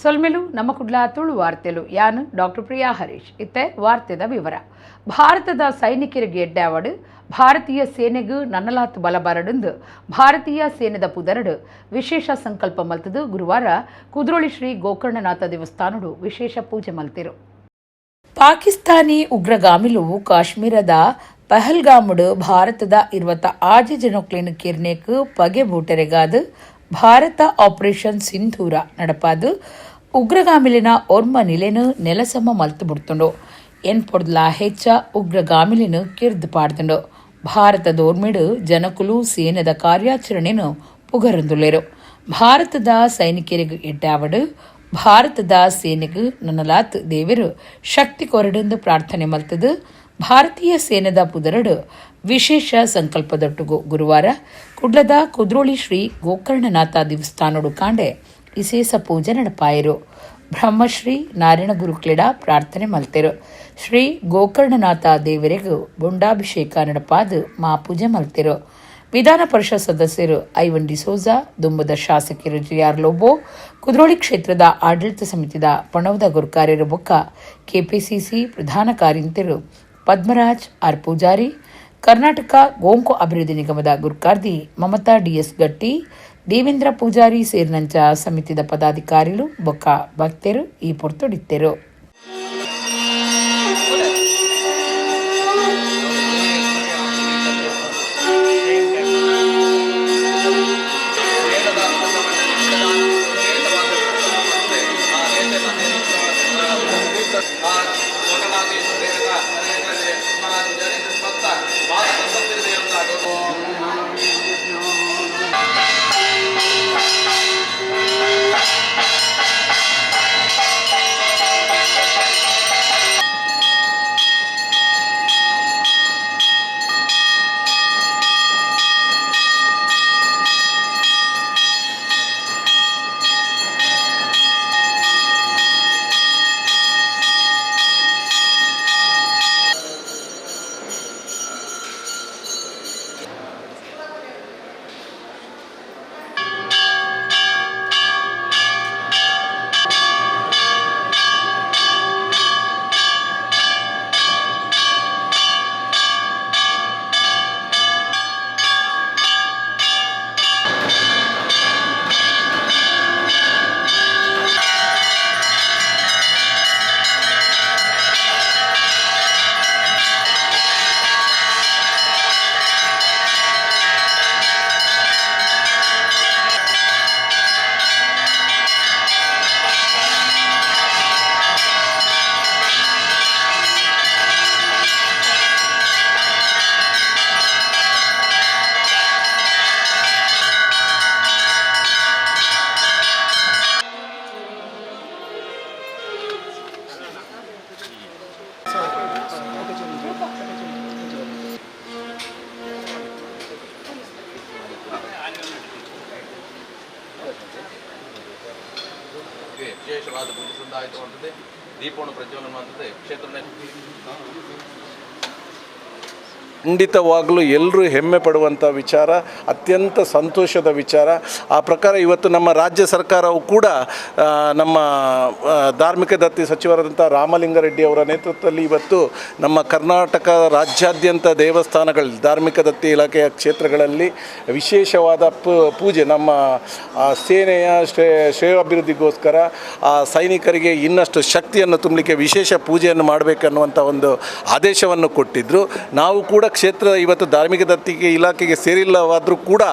ಸೊಲ್ಮೆಲು ನಮ್ಮ ಕುಡ್ಲ ತುಳು ವಾರ್ತೆಲು ಯಾನು ಡಾಕ್ಟರ್ ಪ್ರಿಯಾ ಹರೀಶ್ ಇತ್ತೆ ವಾರ್ತೆದ ವಿವರ. ಭಾರತದ ಸೈನಿಕರಿಗೆ ಎಡ್ಡಾವಡು ಭಾರತೀಯ ಸೇನೆಗೂ ನನ್ನಲಾತ್ ಬಲ ಬರಡುಂದು ಭಾರತೀಯ ಸೇನೆದ ಪುದರಡು ವಿಶೇಷ ಸಂಕಲ್ಪ ಮಲ್ತದು ಗುರುವಾರ ಕುದ್ರೋಳಿ ಶ್ರೀ ಗೋಕರ್ಣನಾಥ ದೇವಸ್ಥಾನಡು ವಿಶೇಷ ಪೂಜೆ ಮಲ್ತಿರು. ಪಾಕಿಸ್ತಾನಿ ಉಗ್ರಗಾಮಿಲು ಕಾಶ್ಮೀರದ ಪಹಲ್ಗಾಮುಡು ಭಾರತದ 26 ಜನೊಕ್ಲೇನು ಕಿರ್ನೇಕು ಪಗೆ ಬೂಟರೆಗಾದು ಭಾರತ ಆಪರೇಷನ್ ಸಿಂಧೂರ ನಡಪಾದು ಉಗ್ರಗಾಮಿಲಿನ ಒರ್ಮ ನಿಲೆನು ನೆಲಸಮ ಮಲ್ತು ಬಿಡ್ತುಂಡು. ಎನ್ಪೊಡ್ಲ ಹೆಚ್ಚ ಉಗ್ರಗಾಮಿಲಿನು ಕಿರ್ದು ಪಾಡ್ದುಂಡು. ಭಾರತದ ಓರ್ಮಿಡು ಜನಕುಲು ಸೇನೆದ ಕಾರ್ಯಾಚರಣೆನು ಪುಗರಂದುಲೇರು. ಭಾರತದ ಸೈನಿಕರಿಗೂ ಎಡ್ಡಾವಡು ಭಾರತದ ಸೇನೆಗೂ ನನ್ನಲಾತ್ ದೇವರು ಶಕ್ತಿ ಕೊರಡೆಂದು ಪ್ರಾರ್ಥನೆ ಮಲ್ತದು. ಭಾರತೀಯ ಸೇನೆದ ಪುದರಡು ವಿಶೇಷ ಸಂಕಲ್ಪದೊಟ್ಟುಗು ಗುರುವಾರ ಕುಡ್ಲದ ಕುದ್ರೋಳಿ ಶ್ರೀ ಗೋಕರ್ಣನಾಥ ದೇವಸ್ಥಾನಡು ಕಾಂಡೆ ವಿಶೇಷ ಪೂಜೆ ನಡಪಾಯಿರು. ಬ್ರಹ್ಮಶ್ರೀ ನಾರಾಯಣ ಗುರುಕ್ಲೆಡ ಪ್ರಾರ್ಥನೆ ಮಲ್ತೆರು. ಶ್ರೀ ಗೋಕರ್ಣನಾಥ ದೇವರಿಗೂ ಬುಂಡಾಭಿಷೇಕ ನಡಪಾದು ಮಾಪೂಜೆ ಮಲ್ತೆರು. ವಿಧಾನ ಪರಿಷತ್ ಸದಸ್ಯರು ಐವನ್ ಡಿಸೋಜಾ, ದುಂಬದ ಶಾಸಕರು ಜಿಆರ್ ಲೋಬೋ, ಕುದ್ರೋಳಿ ಕ್ಷೇತ್ರದ ಆಡಳಿತ ಸಮಿತಿದ ಪಣವದ ಗುರುಕಾರ್ಯರು ಬೊಕ್ಕ ಕೆಪಿಸಿಸಿ ಪ್ರಧಾನ ಕಾರ್ಯಂತರು ಪದ್ಮರಾಜ್ ಆರ್ ಪೂಜಾರಿ, ಕರ್ನಾಟಕ ಗೋಂಕು ಅಭಿವೃದ್ಧಿ ನಿಗಮದ ಗುರುಕಾರ್ತಿ ಮಮತಾ ಡಿಎಸ್ ಗಟ್ಟಿ, ದೇವೇಂದ್ರ ಪೂಜಾರಿ ಸೇರಿನಂಚ ಸಮಿತಿದ ಪದಾಧಿಕಾರಿಗಳು ಬೊಕ್ಕ ಭಕ್ತರು ಈ ಪೊರ್ತೊಡಿತ್ತೆರು. ವಿಶೇಷವಾದ ಪೂಜೆ ಸಂದಾಯಿತ ಮಾಡ್ತದೆ. ದೀಪವನ್ನು ಪ್ರಜ್ವಲನ ಮಾಡ್ತದೆ. ಕ್ಷೇತ್ರ ಖಂಡಿತವಾಗಲೂ ಎಲ್ಲರೂ ಹೆಮ್ಮೆ ಪಡುವಂಥ ವಿಚಾರ, ಅತ್ಯಂತ ಸಂತೋಷದ ವಿಚಾರ. ಆ ಪ್ರಕಾರ ಇವತ್ತು ನಮ್ಮ ರಾಜ್ಯ ಸರ್ಕಾರವು ಕೂಡ ನಮ್ಮ ಧಾರ್ಮಿಕ ದತ್ತಿ ಸಚಿವರಾದಂಥ ರಾಮಲಿಂಗಾರೆಡ್ಡಿ ಅವರ ನೇತೃತ್ವದಲ್ಲಿ ಇವತ್ತು ನಮ್ಮ ಕರ್ನಾಟಕ ರಾಜ್ಯಾದ್ಯಂತ ದೇವಸ್ಥಾನಗಳಲ್ಲಿ ಧಾರ್ಮಿಕ ದತ್ತಿ ಇಲಾಖೆಯ ಕ್ಷೇತ್ರಗಳಲ್ಲಿ ವಿಶೇಷವಾದ ಪೂಜೆ ನಮ್ಮ ಸೇನೆಯ ಶ್ರೇಯೋಭಿವೃದ್ಧಿಗೋಸ್ಕರ ಆ ಸೈನಿಕರಿಗೆ ಇನ್ನಷ್ಟು ಶಕ್ತಿಯನ್ನು ತುಂಬಲಿಕ್ಕೆ ವಿಶೇಷ ಪೂಜೆಯನ್ನು ಮಾಡಬೇಕನ್ನುವಂಥ ಒಂದು ಆದೇಶವನ್ನು ಕೊಟ್ಟಿದ್ದರು. ನಾವು ಕೂಡ ಕ್ಷೇತ್ರ ಇವತ್ತು ಧಾರ್ಮಿಕ ದತ್ತಿಗೆ ಇಲಾಖೆಗೆ ಸೇರಿಲ್ಲವಾದರೂ ಕೂಡ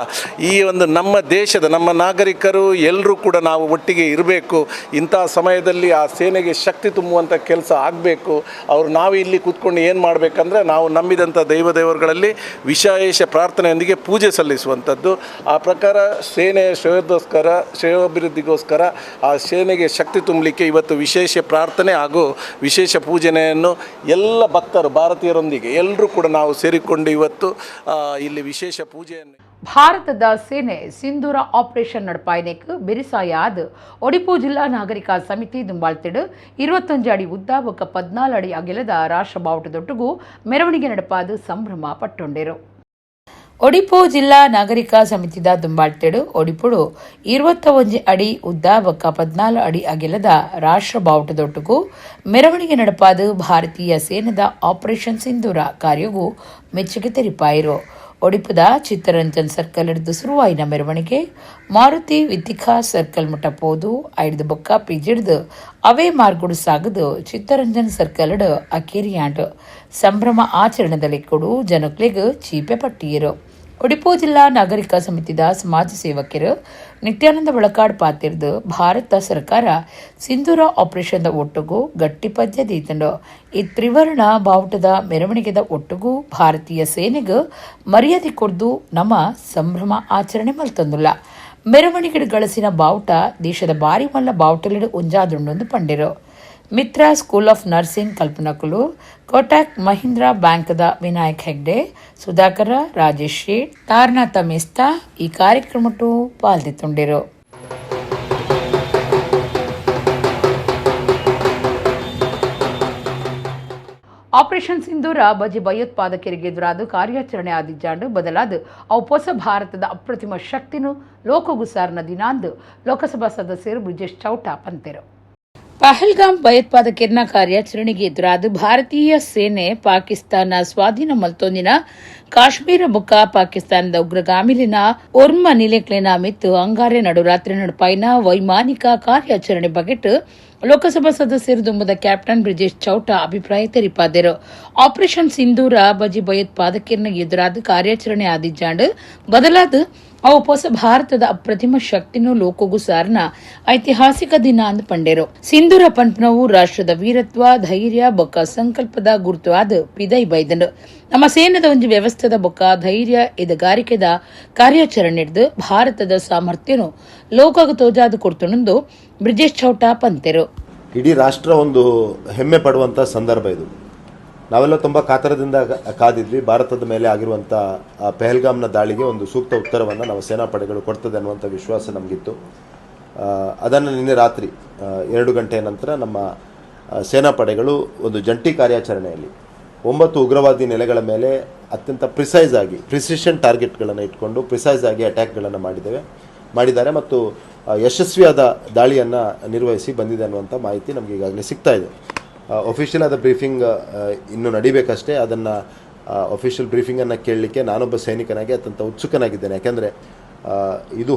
ಈ ಒಂದು ನಮ್ಮ ದೇಶದ ನಮ್ಮ ನಾಗರಿಕರು ಎಲ್ಲರೂ ಕೂಡ ನಾವು ಒಟ್ಟಿಗೆ ಇರಬೇಕು. ಇಂಥ ಸಮಯದಲ್ಲಿ ಆ ಸೇನೆಗೆ ಶಕ್ತಿ ತುಂಬುವಂಥ ಕೆಲಸ ಆಗಬೇಕು. ನಾವು ಇಲ್ಲಿ ಕೂತ್ಕೊಂಡು ಏನು ಮಾಡಬೇಕಂದ್ರೆ ನಾವು ನಂಬಿದಂಥ ದೇವರುಗಳಲ್ಲಿ ವಿಶೇಷ ಪ್ರಾರ್ಥನೆಯೊಂದಿಗೆ ಪೂಜೆ ಸಲ್ಲಿಸುವಂಥದ್ದು. ಆ ಪ್ರಕಾರ ಸೇನೆಯ ಶ್ರೇಯೋಭಿವೃದ್ಧಿಗೋಸ್ಕರ ಆ ಸೇನೆಗೆ ಶಕ್ತಿ ತುಂಬಲಿಕ್ಕೆ ಇವತ್ತು ವಿಶೇಷ ಪ್ರಾರ್ಥನೆ ಹಾಗೂ ವಿಶೇಷ ಪೂಜನೆಯನ್ನು ಎಲ್ಲ ಭಕ್ತರು ಭಾರತೀಯರೊಂದಿಗೆ ಎಲ್ಲರೂ ಕೂಡ ನಾವು ಸೇರಿಕೊಂಡು ಇವತ್ತು ಇಲ್ಲಿ ವಿಶೇಷ ಪೂಜೆಯನ್ನು ಭಾರತದ ಸೇನೆ ಸಿಂಧೂರ ಆಪರೇಷನ್ ನಡಪಾಯನೆಕ್ ಬಿರಿಸಾಯಾದ್ ಒಡಿಪು ಜಿಲ್ಲಾ ನಾಗರಿಕ ಸಮಿತಿ ದುಂಬಾಳ್ತಿಡು 25 ಅಡಿ ಉದ್ದ ಒಕ್ಕ 14 ಅಡಿ ಅಗಲದ ರಾಷ್ಟ್ರ ಬಾವುಟದೊಟ್ಟುಗೂ ಮೆರವಣಿಗೆ ನಡಪಾದು ಸಂಭ್ರಮ ಪಟ್ಟೊಂಡೆರು. ಒಡಿಪು ಜಿಲ್ಲಾ ನಾಗರಿಕ ಸಮಿತಿದ ದುಂಬಾಳ್ತೆಡು ಒಡಿಪುಡು 21 ಅಡಿ ಉದ್ದ ಬೊಕ್ಕ 14 ಅಡಿ ಅಗಲದ ರಾಷ್ಟ್ರ ಬಾವುಟದೊಟ್ಟುಗೂ ಮೆರವಣಿಗೆ ನಡಪಾದು ಭಾರತೀಯ ಸೇನೆದ ಆಪರೇಷನ್ ಸಿಂಧೂರ ಕಾರ್ಯಗೂ ಮೆಚ್ಚುಗೆ ತೆರಿಪಾಯಿರು. ಒಡಿಪುದ ಚಿತ್ತರಂಜನ್ ಸರ್ಕಲ್ ಹಿಡಿದು ಶುರುವಾಯಿನ ಮೆರವಣಿಗೆ ಮಾರುತಿ ವಿತಿಕಾ ಸರ್ಕಲ್ ಮುಟ್ಟ ಪೋದು ಐಡ್ದು ಬೊಕ್ಕ ಪಿಜಿಡ್ದು ಅವೇ ಮಾರ್ಗುಡು ಸಾಗದು ಚಿತ್ತರಂಜನ್ ಸರ್ಕಲ್ ಅಕೇರಿಯಾಂಡ್ ಸಂಭ್ರಮ ಆಚರಣೆದಲ್ಲಿ ಕೊಡು ಜನಕ್ಲೆಗ್ ಚೀಪೆ ಪಟ್ಟಿಯರು. ಒಡಿಪು ಜಿಲ್ಲಾ ನಾಗರಿಕ ಸಮಿತಿದ ಸಮಾಜ ಸೇವಕರು ನಿತ್ಯಾನಂದ ಬಳಕಾಡ್ ಪಾತಿರ್ದು ಭಾರತ ಸರ್ಕಾರ ಸಿಂಧೂರ ಆಪರೇಷನ್ದ ಒಟ್ಟುಗೂ ಗಟ್ಟಿ ಪದ್ಯ ದೀತಂಡು ಈ ತ್ರಿವರ್ಣ ಬಾವುಟದ ಮೆರವಣಿಗೆದ ಒಟ್ಟುಗೂ ಭಾರತೀಯ ಸೇನೆಗೆ ಮರ್ಯಾದೆ ಕೊಡ್ದು ನಮ್ಮ ಸಂಭ್ರಮ ಆಚರಣೆ ಮಲ್ತಂದುಲ್ಲ. ಮೆರವಣಿಗೆ ಗಳಿಸಿನ ಬಾವುಟ ದೇಶದ ಬಾರಿ ಮಲ್ಲ ಬಾವುಟಲಿಡು ಉಂಜಾದುಂಡೊಂದು ಪಂಡಿರು. ಮಿತ್ರ ಸ್ಕೂಲ್ ಆಫ್ ನರ್ಸಿಂಗ್ ಕಲ್ಪನಕುಲು, ಕೋಟಕ್ ಮಹೀಂದ್ರಾ ಬ್ಯಾಂಕ್ದ ವಿನಾಯಕ್ ಹೆಗ್ಡೆ, ಸುಧಾಕರ, ರಾಜೇಶ್ ಶೇಟ್, ತಾರನಾಥ ಮೆಸ್ತಾ ಈ ಕಾರ್ಯಕ್ರಮಟ್ಟು ಪಾಲ್ದಿತ್ತುಂಡಿರು. ಆಪರೇಷನ್ ಸಿಂಧೂರ ಬಜಿ ಭಯೋತ್ಪಾದಕರಿಗೆ ಎದುರಾದ ಕಾರ್ಯಾಚರಣೆ ಆದಿಜ್ಜಾಂಡು ಬದಲಾದ ಅವು ಹೊಸ ಭಾರತದ ಅಪ್ರತಿಮ ಶಕ್ತಿನು ಲೋಕಗುಸಾರ್ನ ದಿನಾಂದು ಲೋಕಸಭಾ ಸದಸ್ಯರು ಬ್ರಿಜೇಶ್ ಚೌಟಾ ಪಂತೆರು. ಪಹಲ್ಗಾಮ್ ಭಯೋತ್ಪಾದಕರ ಕಾರ್ಯಾಚರಣೆಗೆ ಎದುರಾದ ಭಾರತೀಯ ಸೇನೆ ಪಾಕಿಸ್ತಾನ ಸ್ವಾಧೀನ ಮಲ್ತೊಂದಿನ ಕಾಶ್ಮೀರ ಬೊಕ್ಕ ಪಾಕಿಸ್ತಾನದ ಉಗ್ರಗಾಮಿಲಿನ ಒರ್ಮ ನಿಲೆಕ್ಲೆನ ಮಿತ್ತು ಅಂಗಾರೆ ನಡುರಾತ್ರಿ ನಡುಪಾಯಿನ ವೈಮಾನಿಕ ಕಾರ್ಯಾಚರಣೆ ಬಗೆಟ್ ಲೋಕಸಭಾ ಸದಸ್ಯರು ದುಂಬದ ಕ್ಯಾಪ್ಟನ್ ಬ್ರಿಜೇಶ್ ಚೌಟಾ ಅಭಿಪ್ರಾಯ ತೆರಿಪಾದರು. ಆಪರೇಷನ್ ಸಿಂಧೂರ ಬಜಿ ಭಯೋತ್ಪಾದಕರ ಎದುರಾದ ಕಾರ್ಯಾಚರಣೆ ಆದಿಜ್ಜಾಂಡು ಬದಲಾದ ಅವು ಹೊಸ ಭಾರತದ ಅಪ್ರತಿಮ ಶಕ್ತಿನೂ ಲೋಕಗೂ ಸಾರ್ನ ಐತಿಹಾಸಿಕ ದಿನ ಅಂದ್ ಪಂಡೇರು. ಸಿಂಧೂರ ಪಂಪ್ನವು ರಾಷ್ಟ್ರದ ವೀರತ್ವ, ಧೈರ್ಯ ಬೊಕ್ಕ ಸಂಕಲ್ಪದ ಗುರುತುವಾದ ಪಿದೈ ಬೈದಂಡು ನಮ್ಮ ಸೇನೆದ ಒಂದು ವ್ಯವಸ್ಥೆದ ಬೊಕ್ಕ ಧೈರ್ಯ ಎದಗಾರಿಕೆದ ಕಾರ್ಯಾಚರಣೆ ಹಿಡಿದು ಭಾರತದ ಸಾಮರ್ಥ್ಯನು ಲೋಕಗ ತೋಜಾದು ಕೊಡ್ತುಣಂದು ಬ್ರಿಜೇಶ್ ಚೌಟಾ ಪಂತೆರು. ಇಡೀ ರಾಷ್ಟ್ರ ಒಂದು ಹೆಮ್ಮೆ ಪಡುವಂಥ ಸಂದರ್ಭ ಇದು. ನಾವೆಲ್ಲ ತುಂಬ ಕಾತರದಿಂದ ಕಾದಿದ್ವಿ. ಭಾರತದ ಮೇಲೆ ಆಗಿರುವಂಥ ಪೆಹಲ್ಗಾಮ್ನ ದಾಳಿಗೆ ಒಂದು ಸೂಕ್ತ ಉತ್ತರವನ್ನು ನಾವು ಸೇನಾಪಡೆಗಳು ಕೊಡ್ತದೆ ಅನ್ನುವಂಥ ವಿಶ್ವಾಸ ನಮಗಿತ್ತು. ಅದನ್ನು ನಿನ್ನೆ ರಾತ್ರಿ 2 ಗಂಟೆಯ ನಂತರ ನಮ್ಮ ಸೇನಾಪಡೆಗಳು ಒಂದು ಜಂಟಿ ಕಾರ್ಯಾಚರಣೆಯಲ್ಲಿ 9 ಉಗ್ರವಾದಿ ನೆಲೆಗಳ ಮೇಲೆ ಅತ್ಯಂತ ಪ್ರಿಸಿಷನ್ ಟಾರ್ಗೆಟ್ಗಳನ್ನು ಇಟ್ಕೊಂಡು ಪ್ರಿಸೈಸ್ ಆಗಿ ಅಟ್ಯಾಕ್ಗಳನ್ನು ಮಾಡಿದ್ದಾರೆ ಮತ್ತು ಯಶಸ್ವಿಯಾದ ದಾಳಿಯನ್ನು ನಿರ್ವಹಿಸಿ ಬಂದಿದೆ ಅನ್ನುವಂಥ ಮಾಹಿತಿ ನಮಗೆ ಈಗಾಗಲೇ ಸಿಗ್ತಾ ಇದೆ. ಒಫಿಷಿಯಲ್ ಆದ ಬ್ರೀಫಿಂಗ್ ಇನ್ನೂ ನಡಿಬೇಕಷ್ಟೇ. ಅದನ್ನು ಒಫಿಷಿಯಲ್ ಬ್ರೀಫಿಂಗನ್ನು ಕೇಳಲಿಕ್ಕೆ ನಾನೊಬ್ಬ ಸೈನಿಕನಾಗಿ ಅತ್ಯಂತ ಉತ್ಸುಕನಾಗಿದ್ದೇನೆ. ಯಾಕೆಂದರೆ ಇದು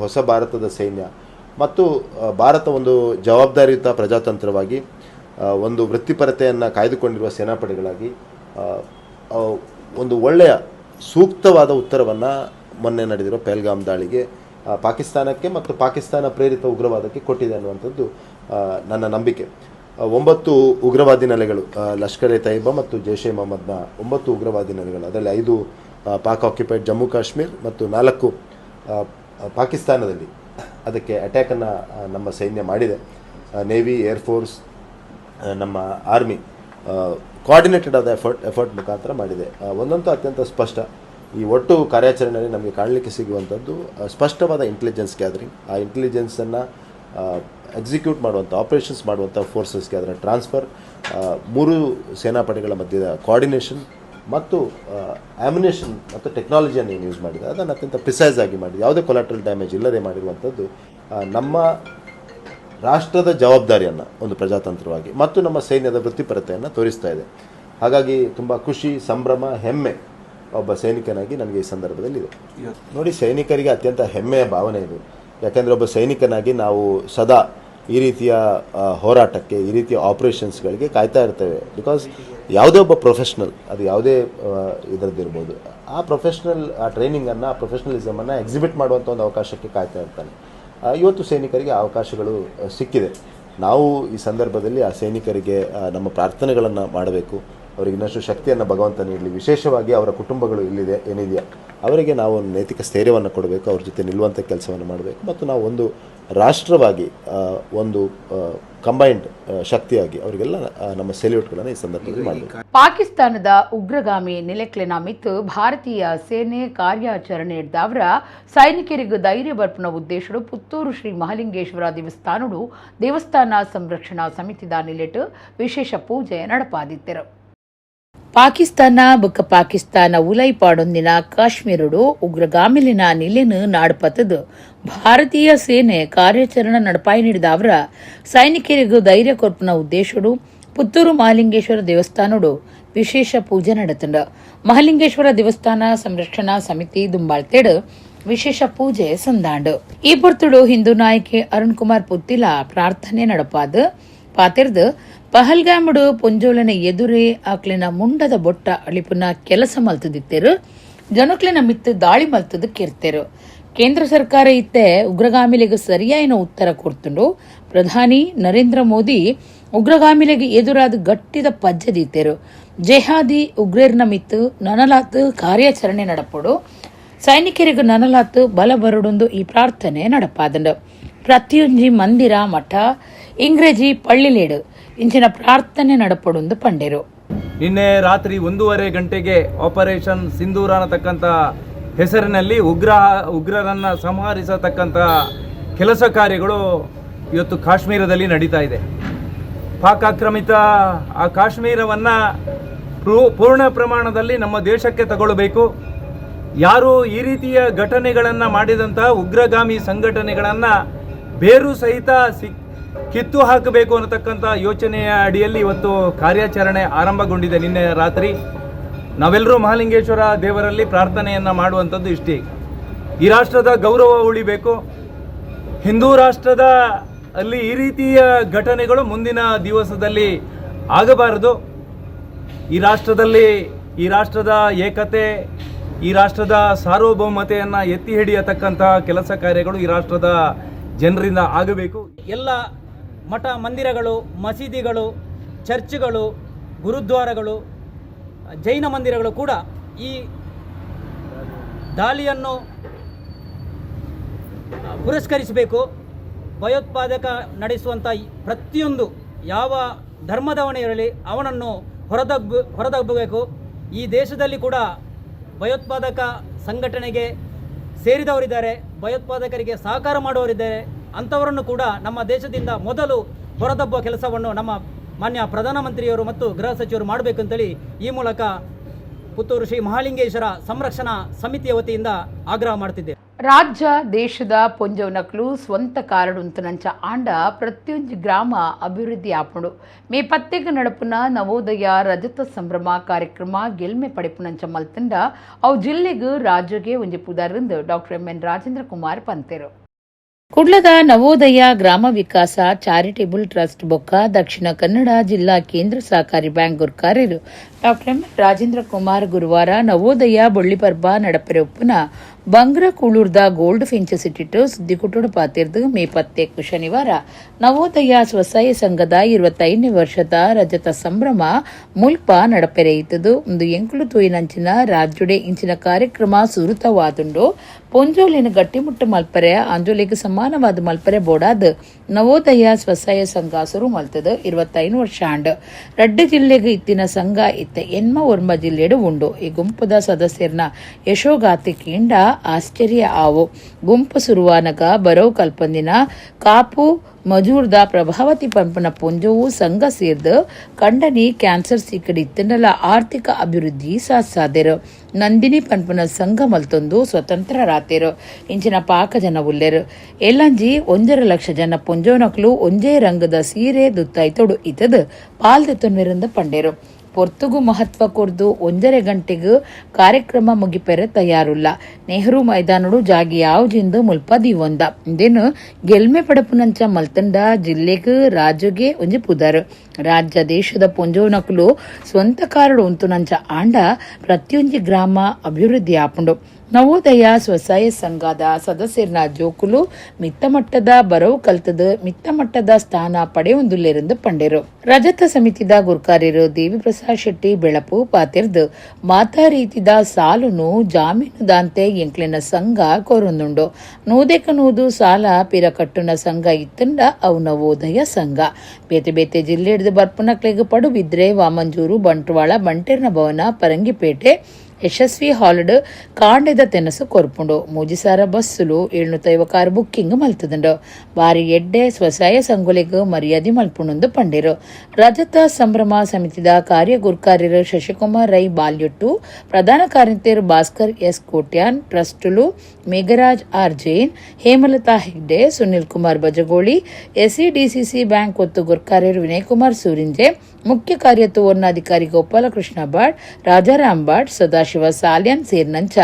ಹೊಸ ಭಾರತದ ಸೈನ್ಯ ಮತ್ತು ಭಾರತ ಒಂದು ಜವಾಬ್ದಾರಿಯುತ ಪ್ರಜಾತಂತ್ರವಾಗಿ ಒಂದು ವೃತ್ತಿಪರತೆಯನ್ನು ಕಾಯ್ದುಕೊಂಡಿರುವ ಸೇನಾಪಡೆಗಳಾಗಿ ಒಂದು ಒಳ್ಳೆಯ ಸೂಕ್ತವಾದ ಉತ್ತರವನ್ನು ಮೊನ್ನೆ ನಡೆದಿರೋ ಪೆಹಲ್ಗಾಮ್ ದಾಳಿಗೆ ಪಾಕಿಸ್ತಾನಕ್ಕೆ ಮತ್ತು ಪಾಕಿಸ್ತಾನ ಪ್ರೇರಿತ ಉಗ್ರವಾದಕ್ಕೆ ಕೊಟ್ಟಿದೆ ಅನ್ನುವಂಥದ್ದು ನನ್ನ ನಂಬಿಕೆ. 9 ಉಗ್ರವಾದಿ ನೆಲೆಗಳು, ಲಷ್ಕರ್ ಎ ತೈಬಾ ಮತ್ತು ಜೈಷ್ ಎ ಮೊಹಮ್ಮದ್ನ 9 ಉಗ್ರವಾದಿ ನೆಲೆಗಳು, ಅದರಲ್ಲಿ 5 ಪಾಕ್ ಆಕ್ಯುಪೈಡ್ ಜಮ್ಮು ಕಾಶ್ಮೀರ್ ಮತ್ತು 4 ಪಾಕಿಸ್ತಾನದಲ್ಲಿ ಅದಕ್ಕೆ ಅಟ್ಯಾಕನ್ನು ನಮ್ಮ ಸೈನ್ಯ ಮಾಡಿದೆ. ನೇವಿ, ಏರ್ಫೋರ್ಸ್, ನಮ್ಮ ಆರ್ಮಿ ಕೋಆರ್ಡಿನೇಟೆಡ್ ಆದ ಎಫರ್ಟ್ ಮುಖಾಂತರ ಮಾಡಿದೆ. ಒಂದಂತೂ ಅತ್ಯಂತ ಸ್ಪಷ್ಟ, ಈ ಒಟ್ಟು ಕಾರ್ಯಾಚರಣೆಯಲ್ಲಿ ನಮಗೆ ಕಾಣಲಿಕ್ಕೆ ಸಿಗುವಂಥದ್ದು ಸ್ಪಷ್ಟವಾದ ಇಂಟೆಲಿಜೆನ್ಸ್ ಗ್ಯಾದರಿಂಗ್. ಆ ಇಂಟೆಲಿಜೆನ್ಸನ್ನು ಎಕ್ಸಿಕ್ಯೂಟ್ ಮಾಡುವಂಥ, ಆಪರೇಷನ್ಸ್ ಮಾಡುವಂಥ ಫೋರ್ಸಸ್ಗೆ ಅದರ ಟ್ರಾನ್ಸ್ಫರ್, 3 ಸೇನಾಪಡೆಗಳ ಮಧ್ಯದ ಕೋಆರ್ಡಿನೇಷನ್ ಮತ್ತು ಆಮ್ಯುನೇಷನ್ ಮತ್ತು ಟೆಕ್ನಾಲಜಿಯನ್ನು ಏನು ಯೂಸ್ ಮಾಡಿದೆ ಅದನ್ನು ಅತ್ಯಂತ ಪ್ರಿಸೈಸ್ ಆಗಿ ಮಾಡಿದೆ. ಯಾವುದೇ ಕೊಲಾಟ್ರಲ್ ಡ್ಯಾಮೇಜ್ ಇಲ್ಲದೆ ಮಾಡಿರುವಂಥದ್ದು ನಮ್ಮ ರಾಷ್ಟ್ರದ ಜವಾಬ್ದಾರಿಯನ್ನು ಒಂದು ಪ್ರಜಾತಂತ್ರವಾಗಿ ಮತ್ತು ನಮ್ಮ ಸೈನ್ಯದ ವೃತ್ತಿಪರತೆಯನ್ನು ತೋರಿಸ್ತಾ ಇದೆ. ಹಾಗಾಗಿ ತುಂಬ ಖುಷಿ, ಸಂಭ್ರಮ, ಹೆಮ್ಮೆ ಒಬ್ಬ ಸೈನಿಕನಾಗಿ ನನಗೆ ಈ ಸಂದರ್ಭದಲ್ಲಿ ಇದೆ. ನೋಡಿ, ಸೈನಿಕರಿಗೆ ಅತ್ಯಂತ ಹೆಮ್ಮೆಯ ಭಾವನೆ ಇದು. ಯಾಕೆಂದರೆ ಒಬ್ಬ ಸೈನಿಕನಾಗಿ ನಾವು ಸದಾ ಈ ರೀತಿಯ ಹೋರಾಟಕ್ಕೆ, ಈ ರೀತಿಯ ಆಪರೇಷನ್ಸ್ಗಳಿಗೆ ಕಾಯ್ತಾ ಇರ್ತೇವೆ. ಬಿಕಾಸ್ ಯಾವುದೇ ಒಬ್ಬ ಪ್ರೊಫೆಷ್ನಲ್, ಅದು ಯಾವುದೇ ಇದರದ್ದಿರ್ಬೋದು, ಆ ಪ್ರೊಫೆಷ್ನಲ್ ಆ ಟ್ರೈನಿಂಗನ್ನು, ಆ ಪ್ರೊಫೆಷ್ನಲಿಸಮನ್ನು ಎಕ್ಸಿಬಿಟ್ ಮಾಡುವಂಥ ಒಂದು ಅವಕಾಶಕ್ಕೆ ಕಾಯ್ತಾ ಇರ್ತಾನೆ. ಇವತ್ತು ಸೈನಿಕರಿಗೆ ಅವಕಾಶಗಳು ಸಿಕ್ಕಿದೆ. ನಾವು ಈ ಸಂದರ್ಭದಲ್ಲಿ ಆ ಸೈನಿಕರಿಗೆ ನಮ್ಮ ಪ್ರಾರ್ಥನೆಗಳನ್ನು ಮಾಡಬೇಕು. ಅವರಿಗೆ ಇನ್ನಷ್ಟು ಶಕ್ತಿಯನ್ನು ಭಗವಂತ ನೀಡಲಿ. ವಿಶೇಷವಾಗಿ ಅವರ ಕುಟುಂಬಗಳು ಏನಿದೆಯಾ ಅವರಿಗೆ ನಾವು ನೈತಿಕ ಸ್ಥೈರ್ಯವನ್ನು ಕೊಡಬೇಕು, ಅವ್ರ ಜೊತೆ ನಿಲ್ಲುವಂಥ ಕೆಲಸವನ್ನು ಮಾಡಬೇಕು ಮತ್ತು ನಾವು ಒಂದು ರಾಷ್ಟ್ರವಾಗಿ ಒಂದು ಕಂಬೈನ್ಡ್ ಶಕ್ತಿಯಾಗಿ ಅವರಿಗೆಲ್ಲ ನಮ್ಮ ಸೆಲ್ಯೂಟ್ಗಳನ್ನು ಈ ಸಂದರ್ಭದಲ್ಲಿ ಮಾಡಬೇಕು. ಪಾಕಿಸ್ತಾನದ ಉಗ್ರಗಾಮಿ ನೆಲೆಕ್ಲೆನ ಮಿತ್ತು ಭಾರತೀಯ ಸೇನೆ ಕಾರ್ಯಾಚರಣೆ ಹಿಡಿದವರ ಸೈನಿಕರಿಗೆ ಧೈರ್ಯ ಬರ್ಪನ ಉದ್ದೇಶಡು ಪುತ್ತೂರು ಶ್ರೀ ಮಹಾಲಿಂಗೇಶ್ವರ ದೇವಸ್ಥಾನ ಸಂರಕ್ಷಣಾ ಸಮಿತಿದ ನಿಲೆಟ್ಟು ವಿಶೇಷ ಪೂಜೆ ನಡಪಾದಿತ್ತರು. ಪಾಕಿಸ್ತಾನ ಬೊಕ್ಕ ಪಾಕಿಸ್ತಾನ ಉಲೈಪಾಡೊಂದಿನ ಕಾಶ್ಮೀರಡು ಉಗ್ರಗಾಮಿಲಿನ ನಿಲೆನು ನಾಡ್ಪತ್ತದು ಭಾರತೀಯ ಸೇನೆ ಕಾರ್ಯಾಚರಣೆ ನಡಪಾಯಿ ನೀಡಿದ ಅವರ ಸೈನಿಕರಿಗೂ ಧೈರ್ಯ ಕೊರ್ಪನ ಉದ್ದೇಶಡು ಪುತ್ತೂರು ಮಹಾಲಿಂಗೇಶ್ವರ ದೇವಸ್ಥಾನಡು ವಿಶೇಷ ಪೂಜೆ ನಡೆತಂಡ. ಮಹಾಲಿಂಗೇಶ್ವರ ದೇವಸ್ಥಾನ ಸಂರಕ್ಷಣಾ ಸಮಿತಿ ದುಂಬಾಳ್ತೇಡು ವಿಶೇಷ ಪೂಜೆ ಸಂದಾಂಡು. ಈ ಪೊರ್ತುಡು ಹಿಂದೂ ನಾಯಕಿ ಅರುಣ್ ಕುಮಾರ್ ಪುತ್ತಿಲ ಪ್ರಾರ್ಥನೆ ನಡಪಾದ ಪಾತಿರ್ದು ಪಹಲ್ಗಾಮಡು ಪೊಂಜೋಲನ ಎದುರೇ ಆಕ್ಲಿನ ಮುಂಡದ ಬೊಟ್ಟ ಅಳಿಪುನ ಕೆಲಸ ಮಲ್ತದಿತ್ತೇರು ಜನಕ್ಲಿನ ಮಿತ್ತು ದಾಳಿ ಮಲ್ತದ ಕೆರ್ತೇರು. ಕೇಂದ್ರ ಸರ್ಕಾರ ಇತ್ತೆ ಉಗ್ರಗಾಮಿಲೆಗೆ ಸರಿಯಾಯಿನ ಉತ್ತರ ಕೊಡ್ತುಂಡು ಪ್ರಧಾನಿ ನರೇಂದ್ರ ಮೋದಿ ಉಗ್ರಗಾಮಿಲೆಗೆ ಎದುರಾದ ಗಟ್ಟಿದ ಪಜ್ಜದಿತ್ತೇರು. ಜೆಹಾದಿ ಉಗ್ರೇರ್ನ ಮಿತ್ತು ನನಲಾತ್ ಕಾರ್ಯಾಚರಣೆ ನಡಪಡು ಸೈನಿಕರಿಗೂ ನನಲಾತ್ ಬಲ ಬರಡೊಂದು ಈ ಪ್ರಾರ್ಥನೆ ನಡಪಾದಂಡು. ಪ್ರತಿಯೊಂಜಿ ಮಂದಿರ ಮಠ ಇಂಗ್ರೇಜಿ ಪಳ್ಳಿಲೇಡು ಇಂಚಿನ ಪ್ರಾರ್ಥನೆ ನಡಪಡೊಂದು ಪಂಡೇರು. ನಿನ್ನೆ ರಾತ್ರಿ 1:30 ಗಂಟೆಗೆ ಆಪರೇಷನ್ ಸಿಂಧೂರ ಅನ್ನತಕ್ಕಂಥ ಹೆಸರಿನಲ್ಲಿ ಉಗ್ರರನ್ನ ಸಂಹರಿಸತಕ್ಕಂಥ ಕೆಲಸ ಕಾರ್ಯಗಳು ಇವತ್ತು ಕಾಶ್ಮೀರದಲ್ಲಿ ನಡೀತಾ ಇದೆ. ಪಾಕ್ ಆಕ್ರಮಿತ ಆ ಕಾಶ್ಮೀರವನ್ನು ಪೂರ್ಣ ಪ್ರಮಾಣದಲ್ಲಿ ನಮ್ಮ ದೇಶಕ್ಕೆ ತಗೊಳ್ಬೇಕು. ಯಾರು ಈ ರೀತಿಯ ಘಟನೆಗಳನ್ನು ಮಾಡಿದಂಥ ಉಗ್ರಗಾಮಿ ಸಂಘಟನೆಗಳನ್ನು ಬೇರು ಸಹಿತ ಕಿತ್ತು ಹಾಕಬೇಕು ಅನ್ನತಕ್ಕಂಥ ಯೋಚನೆಯ ಅಡಿಯಲ್ಲಿ ಇವತ್ತು ಕಾರ್ಯಾಚರಣೆ ಆರಂಭಗೊಂಡಿದೆ. ನಿನ್ನೆ ರಾತ್ರಿ ನಾವೆಲ್ಲರೂ ಮಹಾಲಿಂಗೇಶ್ವರ ದೇವರಲ್ಲಿ ಪ್ರಾರ್ಥನೆಯನ್ನು ಮಾಡುವಂಥದ್ದು ಇಷ್ಟೇ. ಈ ರಾಷ್ಟ್ರದ ಗೌರವ ಉಳಿಬೇಕು. ಹಿಂದೂ ರಾಷ್ಟ್ರದ ಅಲ್ಲಿ ಈ ರೀತಿಯ ಘಟನೆಗಳು ಮುಂದಿನ ದಿವಸದಲ್ಲಿ ಆಗಬಾರದು. ಈ ರಾಷ್ಟ್ರದ ಏಕತೆ, ಈ ರಾಷ್ಟ್ರದ ಸಾರ್ವಭೌಮತೆಯನ್ನು ಎತ್ತಿ ಹಿಡಿಯತಕ್ಕಂಥ ಕೆಲಸ ಕಾರ್ಯಗಳು ಈ ರಾಷ್ಟ್ರದ ಜನರಿಂದ ಆಗಬೇಕು. ಎಲ್ಲ ಮಠ ಮಂದಿರಗಳು, ಮಸೀದಿಗಳು, ಚರ್ಚ್ಗಳು, ಗುರುದ್ವಾರಗಳು, ಜೈನ ಮಂದಿರಗಳು ಕೂಡ ಈ ದಾಳಿಯನ್ನು ಪುರಸ್ಕರಿಸಬೇಕು. ಭಯೋತ್ಪಾದಕ ನಡೆಸುವಂಥ ಪ್ರತಿಯೊಂದು ಯಾವ ಧರ್ಮದವನೇ ಇರಲಿ ಅವನನ್ನು ಹೊರದಬ್ಬಬೇಕು. ಈ ದೇಶದಲ್ಲಿ ಕೂಡ ಭಯೋತ್ಪಾದಕ ಸಂಘಟನೆಗೆ ಸೇರಿದವರಿದ್ದಾರೆ, ಭಯೋತ್ಪಾದಕರಿಗೆ ಸಹಕಾರ ಮಾಡುವವರಿದ್ದಾರೆ. ಅಂಥವರನ್ನು ಕೂಡ ನಮ್ಮ ದೇಶದಿಂದ ಮೊದಲು ಹೊರದಬ್ಬುವ ಕೆಲಸವನ್ನು ನಮ್ಮ ಮಾನ್ಯ ಪ್ರಧಾನಮಂತ್ರಿಯವರು ಮತ್ತು ಗೃಹ ಸಚಿವರು ಮಾಡಬೇಕಂತೇಳಿ ಈ ಮೂಲಕ ಪುತ್ತೂರು ಶ್ರೀ ಮಹಾಲಿಂಗೇಶ್ವರ ಸಂರಕ್ಷಣಾ ಸಮಿತಿಯ ವತಿಯಿಂದ ಆಗ್ರಹ ಮಾಡ್ತಿದ್ದೇವೆ. ರಾಜ್ಯ ದೇಶದ ಪೊಂಜವನಕ್ಲು ಸ್ವಂತ ಕಾರಡುಂತನಂಚ ಆಂಡ ಪ್ರತಿಯೊಂದು ಗ್ರಾಮ ಅಭಿವೃದ್ಧಿ ಆಪುಂಡು. ಮೇ 10 ನಡಪುನ ನವೋದಯ ರಜತ ಸಂಭ್ರಮ ಕಾರ್ಯಕ್ರಮ ಗೆಲ್ಮೆ ಪಡೆಪುನಂಚ ಮಲ್ತಂಡ ಅವು ಜಿಲ್ಲೆಗೂ ರಾಜ್ಯಗೆ ಒಂಜಿ ಪುದಾರಿಂದ ಡಾಕ್ಟರ್ ಎಂ.ಎನ್. ರಾಜೇಂದ್ರ ಕುಮಾರ್ ಪಂತೇರು. ಕುಡ್ಲದ ನವೋದಯ ಗ್ರಾಮ ವಿಕಾಸ ಚಾರಿಟೇಬಲ್ ಟ್ರಸ್ಟ್ ಬೊಕ್ಕ ದಕ್ಷಿಣ ಕನ್ನಡ ಜಿಲ್ಲಾ ಕೇಂದ್ರ ಸಹಕಾರಿ ಬ್ಯಾಂಕ್ ಗುರ್ಕಾರ್ಯರು ಡಾಕ್ಟರ್ ಎಂ. ರಾಜೇಂದ್ರ ಕುಮಾರ್ ಗುರುವಾರ ನವೋದಯ ಬೊಳ್ಳಿಪರ್ಬ ನಡಪೆರೆ ಉಪ್ಪುನ ಬಂಗ್ರ ಕೂಳೂರ್ದ ಗೋಲ್ಡ್ ಫಿಂಚಸ್ ಇಟ್ಟಿಟ್ಟು ಸುದ್ದಿ ಕುಟುಡು ಪಾತಿರ್ದು ಮೇ 10 ಶನಿವಾರ ನವೋದಯ ಸ್ವಸಹಾಯ ಸಂಘದ 25ನೇ ವರ್ಷದ ರಜತ ಸಂಭ್ರಮ ಮುಲ್ಪ ನಡಪೆರೆ ಇತ್ತದು. ಒಂದು ಎಂಕುಲು ತೂಯಿನಂಚಿನ ರಾಜ್ಯುಡೆ ಇಂಚಿನ ಕಾರ್ಯಕ್ರಮ ಸುರುತವಾದುಂಡು ಪೊಂಜೋಲಿನ ಗಟ್ಟಿಮುಟ್ಟ ಮಲ್ಪರೆ ಆಂಜೋಲಿಗೆ ಸಮಾನವಾದ ಮಲ್ಪರೆ ಬೋಡಾದ ನವೋದಯ ಸ್ವಸಹಾಯ ಸಂಘ ಸುರು ಮಲ್ತದ 25 ವರ್ಷ ಆಂಡ್ ರಡ್ಡು ಜಿಲ್ಲೆಗೆ ಇತ್ತಿನ ಸಂಘ ಇತ್ತ ಎನ್ಮ ಒರ್ಮ ಜಿಲ್ಲೆಡು ಉಂಡು. ಈ ಗುಂಪುದ ಸದಸ್ಯರನ್ನ ಯಶೋಗಾತಿ ಕೀಂಡ ಆಶ್ಚರ್ಯ ಆವು. ಗುಂಪು ಸುರುವಾನಗ ಬರವು ಕಲ್ಪಂದಿನ ಕಾಪು ಮಜೂರ್ದ ಪ್ರಭಾವತಿ ಪಂಪನ ಪೊಂಜವು ಸಂಘ ಸೇರ್ದ ಕಂಡನಿ ಕ್ಯಾನ್ಸರ್ ಸೀಕಡಿ ಇತ್ತನಲ ಆರ್ಥಿಕ ಅಭಿವೃದ್ಧಿ ಸಾಧಿಸಾದೆರು. ನಂದಿನಿ ಪಂಪನ ಸಂಘ ಮಲ್ತೊಂದು ಸ್ವತಂತ್ರ ರಾತೇರು. ಇಂಚಿನ ಪಾಕ ಜನ ಉಲ್ಲೆರು. ಎಲ್ಲಂಜಿ 1.5 ಲಕ್ಷ ಜನ ಪೊಂಜೋನಕ್ಲು ಒಂಜೇ ರಂಗದ ಸೀರೆ ದುತ್ತಾಯ್ತೊಡು ಇತದ ಪಾಲ್ದೆತ್ತೊನ್ವೆರಿಂದ ಪಂಡೇರು. ಪೊರ್ತುಗು ಮಹತ್ವ ಕೊರ್ದು 1.5 ಗಂಟೆಗೂ ಕಾರ್ಯಕ್ರಮ ಮುಗಿಪೆರೆ ತಯಾರುಲ್ಲ. ನೆಹರು ಮೈದಾನಡು ಜಾಗಿ ಯಾವ್ಜಿಂದು ಮುಲ್ಪದಿ ಒಂದ ಇದೇನು ಗೆಲ್ಮೆ ಪಡಪುನಂಚ ಮಲ್ತಂಡ ಜಿಲ್ಲೆಗೂ ರಾಜ್ಯಗೆ ಒಂಜಿ ಪುದರ್. ರಾಜ್ಯ ದೇಶದ ಪೊಂಜೋನಕುಲು ಸ್ವಂತ ಕಾರಡು ಉಂತುನಂಚ ಆಂಡ ಪ್ರತಿಯೊಂಜಿ ಗ್ರಾಮ ಅಭಿವೃದ್ಧಿ ಆಪುಂಡು. ನವೋದಯ ಸ್ವಸಹಾಯ ಸಂಘದ ಸದಸ್ಯರನ್ನ ಜೋಕುಲು ಮಿತ್ತಮಟ್ಟದ ಬರವು ಕಲ್ತದ ಮಿತ್ತಮಟ್ಟದ ಸ್ಥಾನ ಪಡೆಯೊಂದುಲ್ಲೆರೆಂದು ಪಂಡೇರು. ರಜತ ಸಮಿತಿದ ಗುರ್ಕಾರ್ಯರು ದೇವಿ ಪ್ರಸಾದ್ ಶೆಟ್ಟಿ ಬೆಳಪು ಪಾತಿರ್ದು ಮಾತಾ ರೀತಿದ ಸಾಲುನು ಜಾಮೀನುದಾಂತೆ ಎಂಕ್ಲಿನ ಸಂಘ ಕೊರೊಂದುಂಡು. ನೂದೆಕ ನೂದು ಸಾಲ ಪಿರ ಕಟ್ಟುನ ಸಂಘ ಇತ್ತಂಡ ಅವು ನವೋದಯ ಸಂಘ. ಬೇತೆ ಬೇತೆ ಜಿಲ್ಲೆ ಹಿಡಿದು ಬರ್ಪುನಕ್ಲೆಗ್ ಪಡು ಬಿದ್ರೆ ವಾಮಂಜೂರು ಬಂಟ್ವಾಳ ಬಂಟೇರ್ನ ಭವನ ಪರಂಗಿಪೇಟೆ ಯಶಸ್ವಿ ಹಾಲಿಡ್ ಕಾಂಡೆದ ತೆನಸು ಕೊರ್ಪುಂಡು ಮೂಜಿಸಾರ ಬಸ್ಸುಲು 750 ಕಾರ್ ಬುಕ್ಕಿಂಗ್ ಮಲ್ತುದುಂಡು ಬಾರಿ ಎಡ್ಡೆ ಸ್ವಸಹಾಯ ಸಂಘುಲೆಗ್ ಮರ್ಯಾದೆ ಮಲ್ಪುಂಡು ಪಂಡಿರು ರಜತ ಸಂಭ್ರಮ ಸಮಿತಿದ ಕಾರ್ಯಗುರ್ಕಾರ್ಯರು ಶಶಿಕುಮಾರ್ ರೈ ಬಾಲ್ಯೊಟ್ಟು ಪ್ರಧಾನ ಕಾರ್ಯದರ್ಶಿ ಭಾಸ್ಕರ್ ಎಸ್ ಕೋಟ್ಯಾನ್ ಟ್ರಸ್ಟುಲು Megharaj R Jain Hemalatha Hegde Sunil Kumar Bajagoli SCDCC bank ಒತ್ತು ಗುರ್ಕಾರ್ಯರು ವಿನಯ್ ಕುಮಾರ್ ಸೂರಿಂಜೆ ಮುಖ್ಯ ಕಾರ್ಯತೋರ್ಣಾಧಿಕಾರಿ ಗೋಪಾಲಕೃಷ್ಣ ಭಟ್ ರಾಜಾರಾಮ್ ಭಟ್ ಸದಾಶಿವ ಸಾಲ್ಯನ್ ಸೇರಿನಂಚ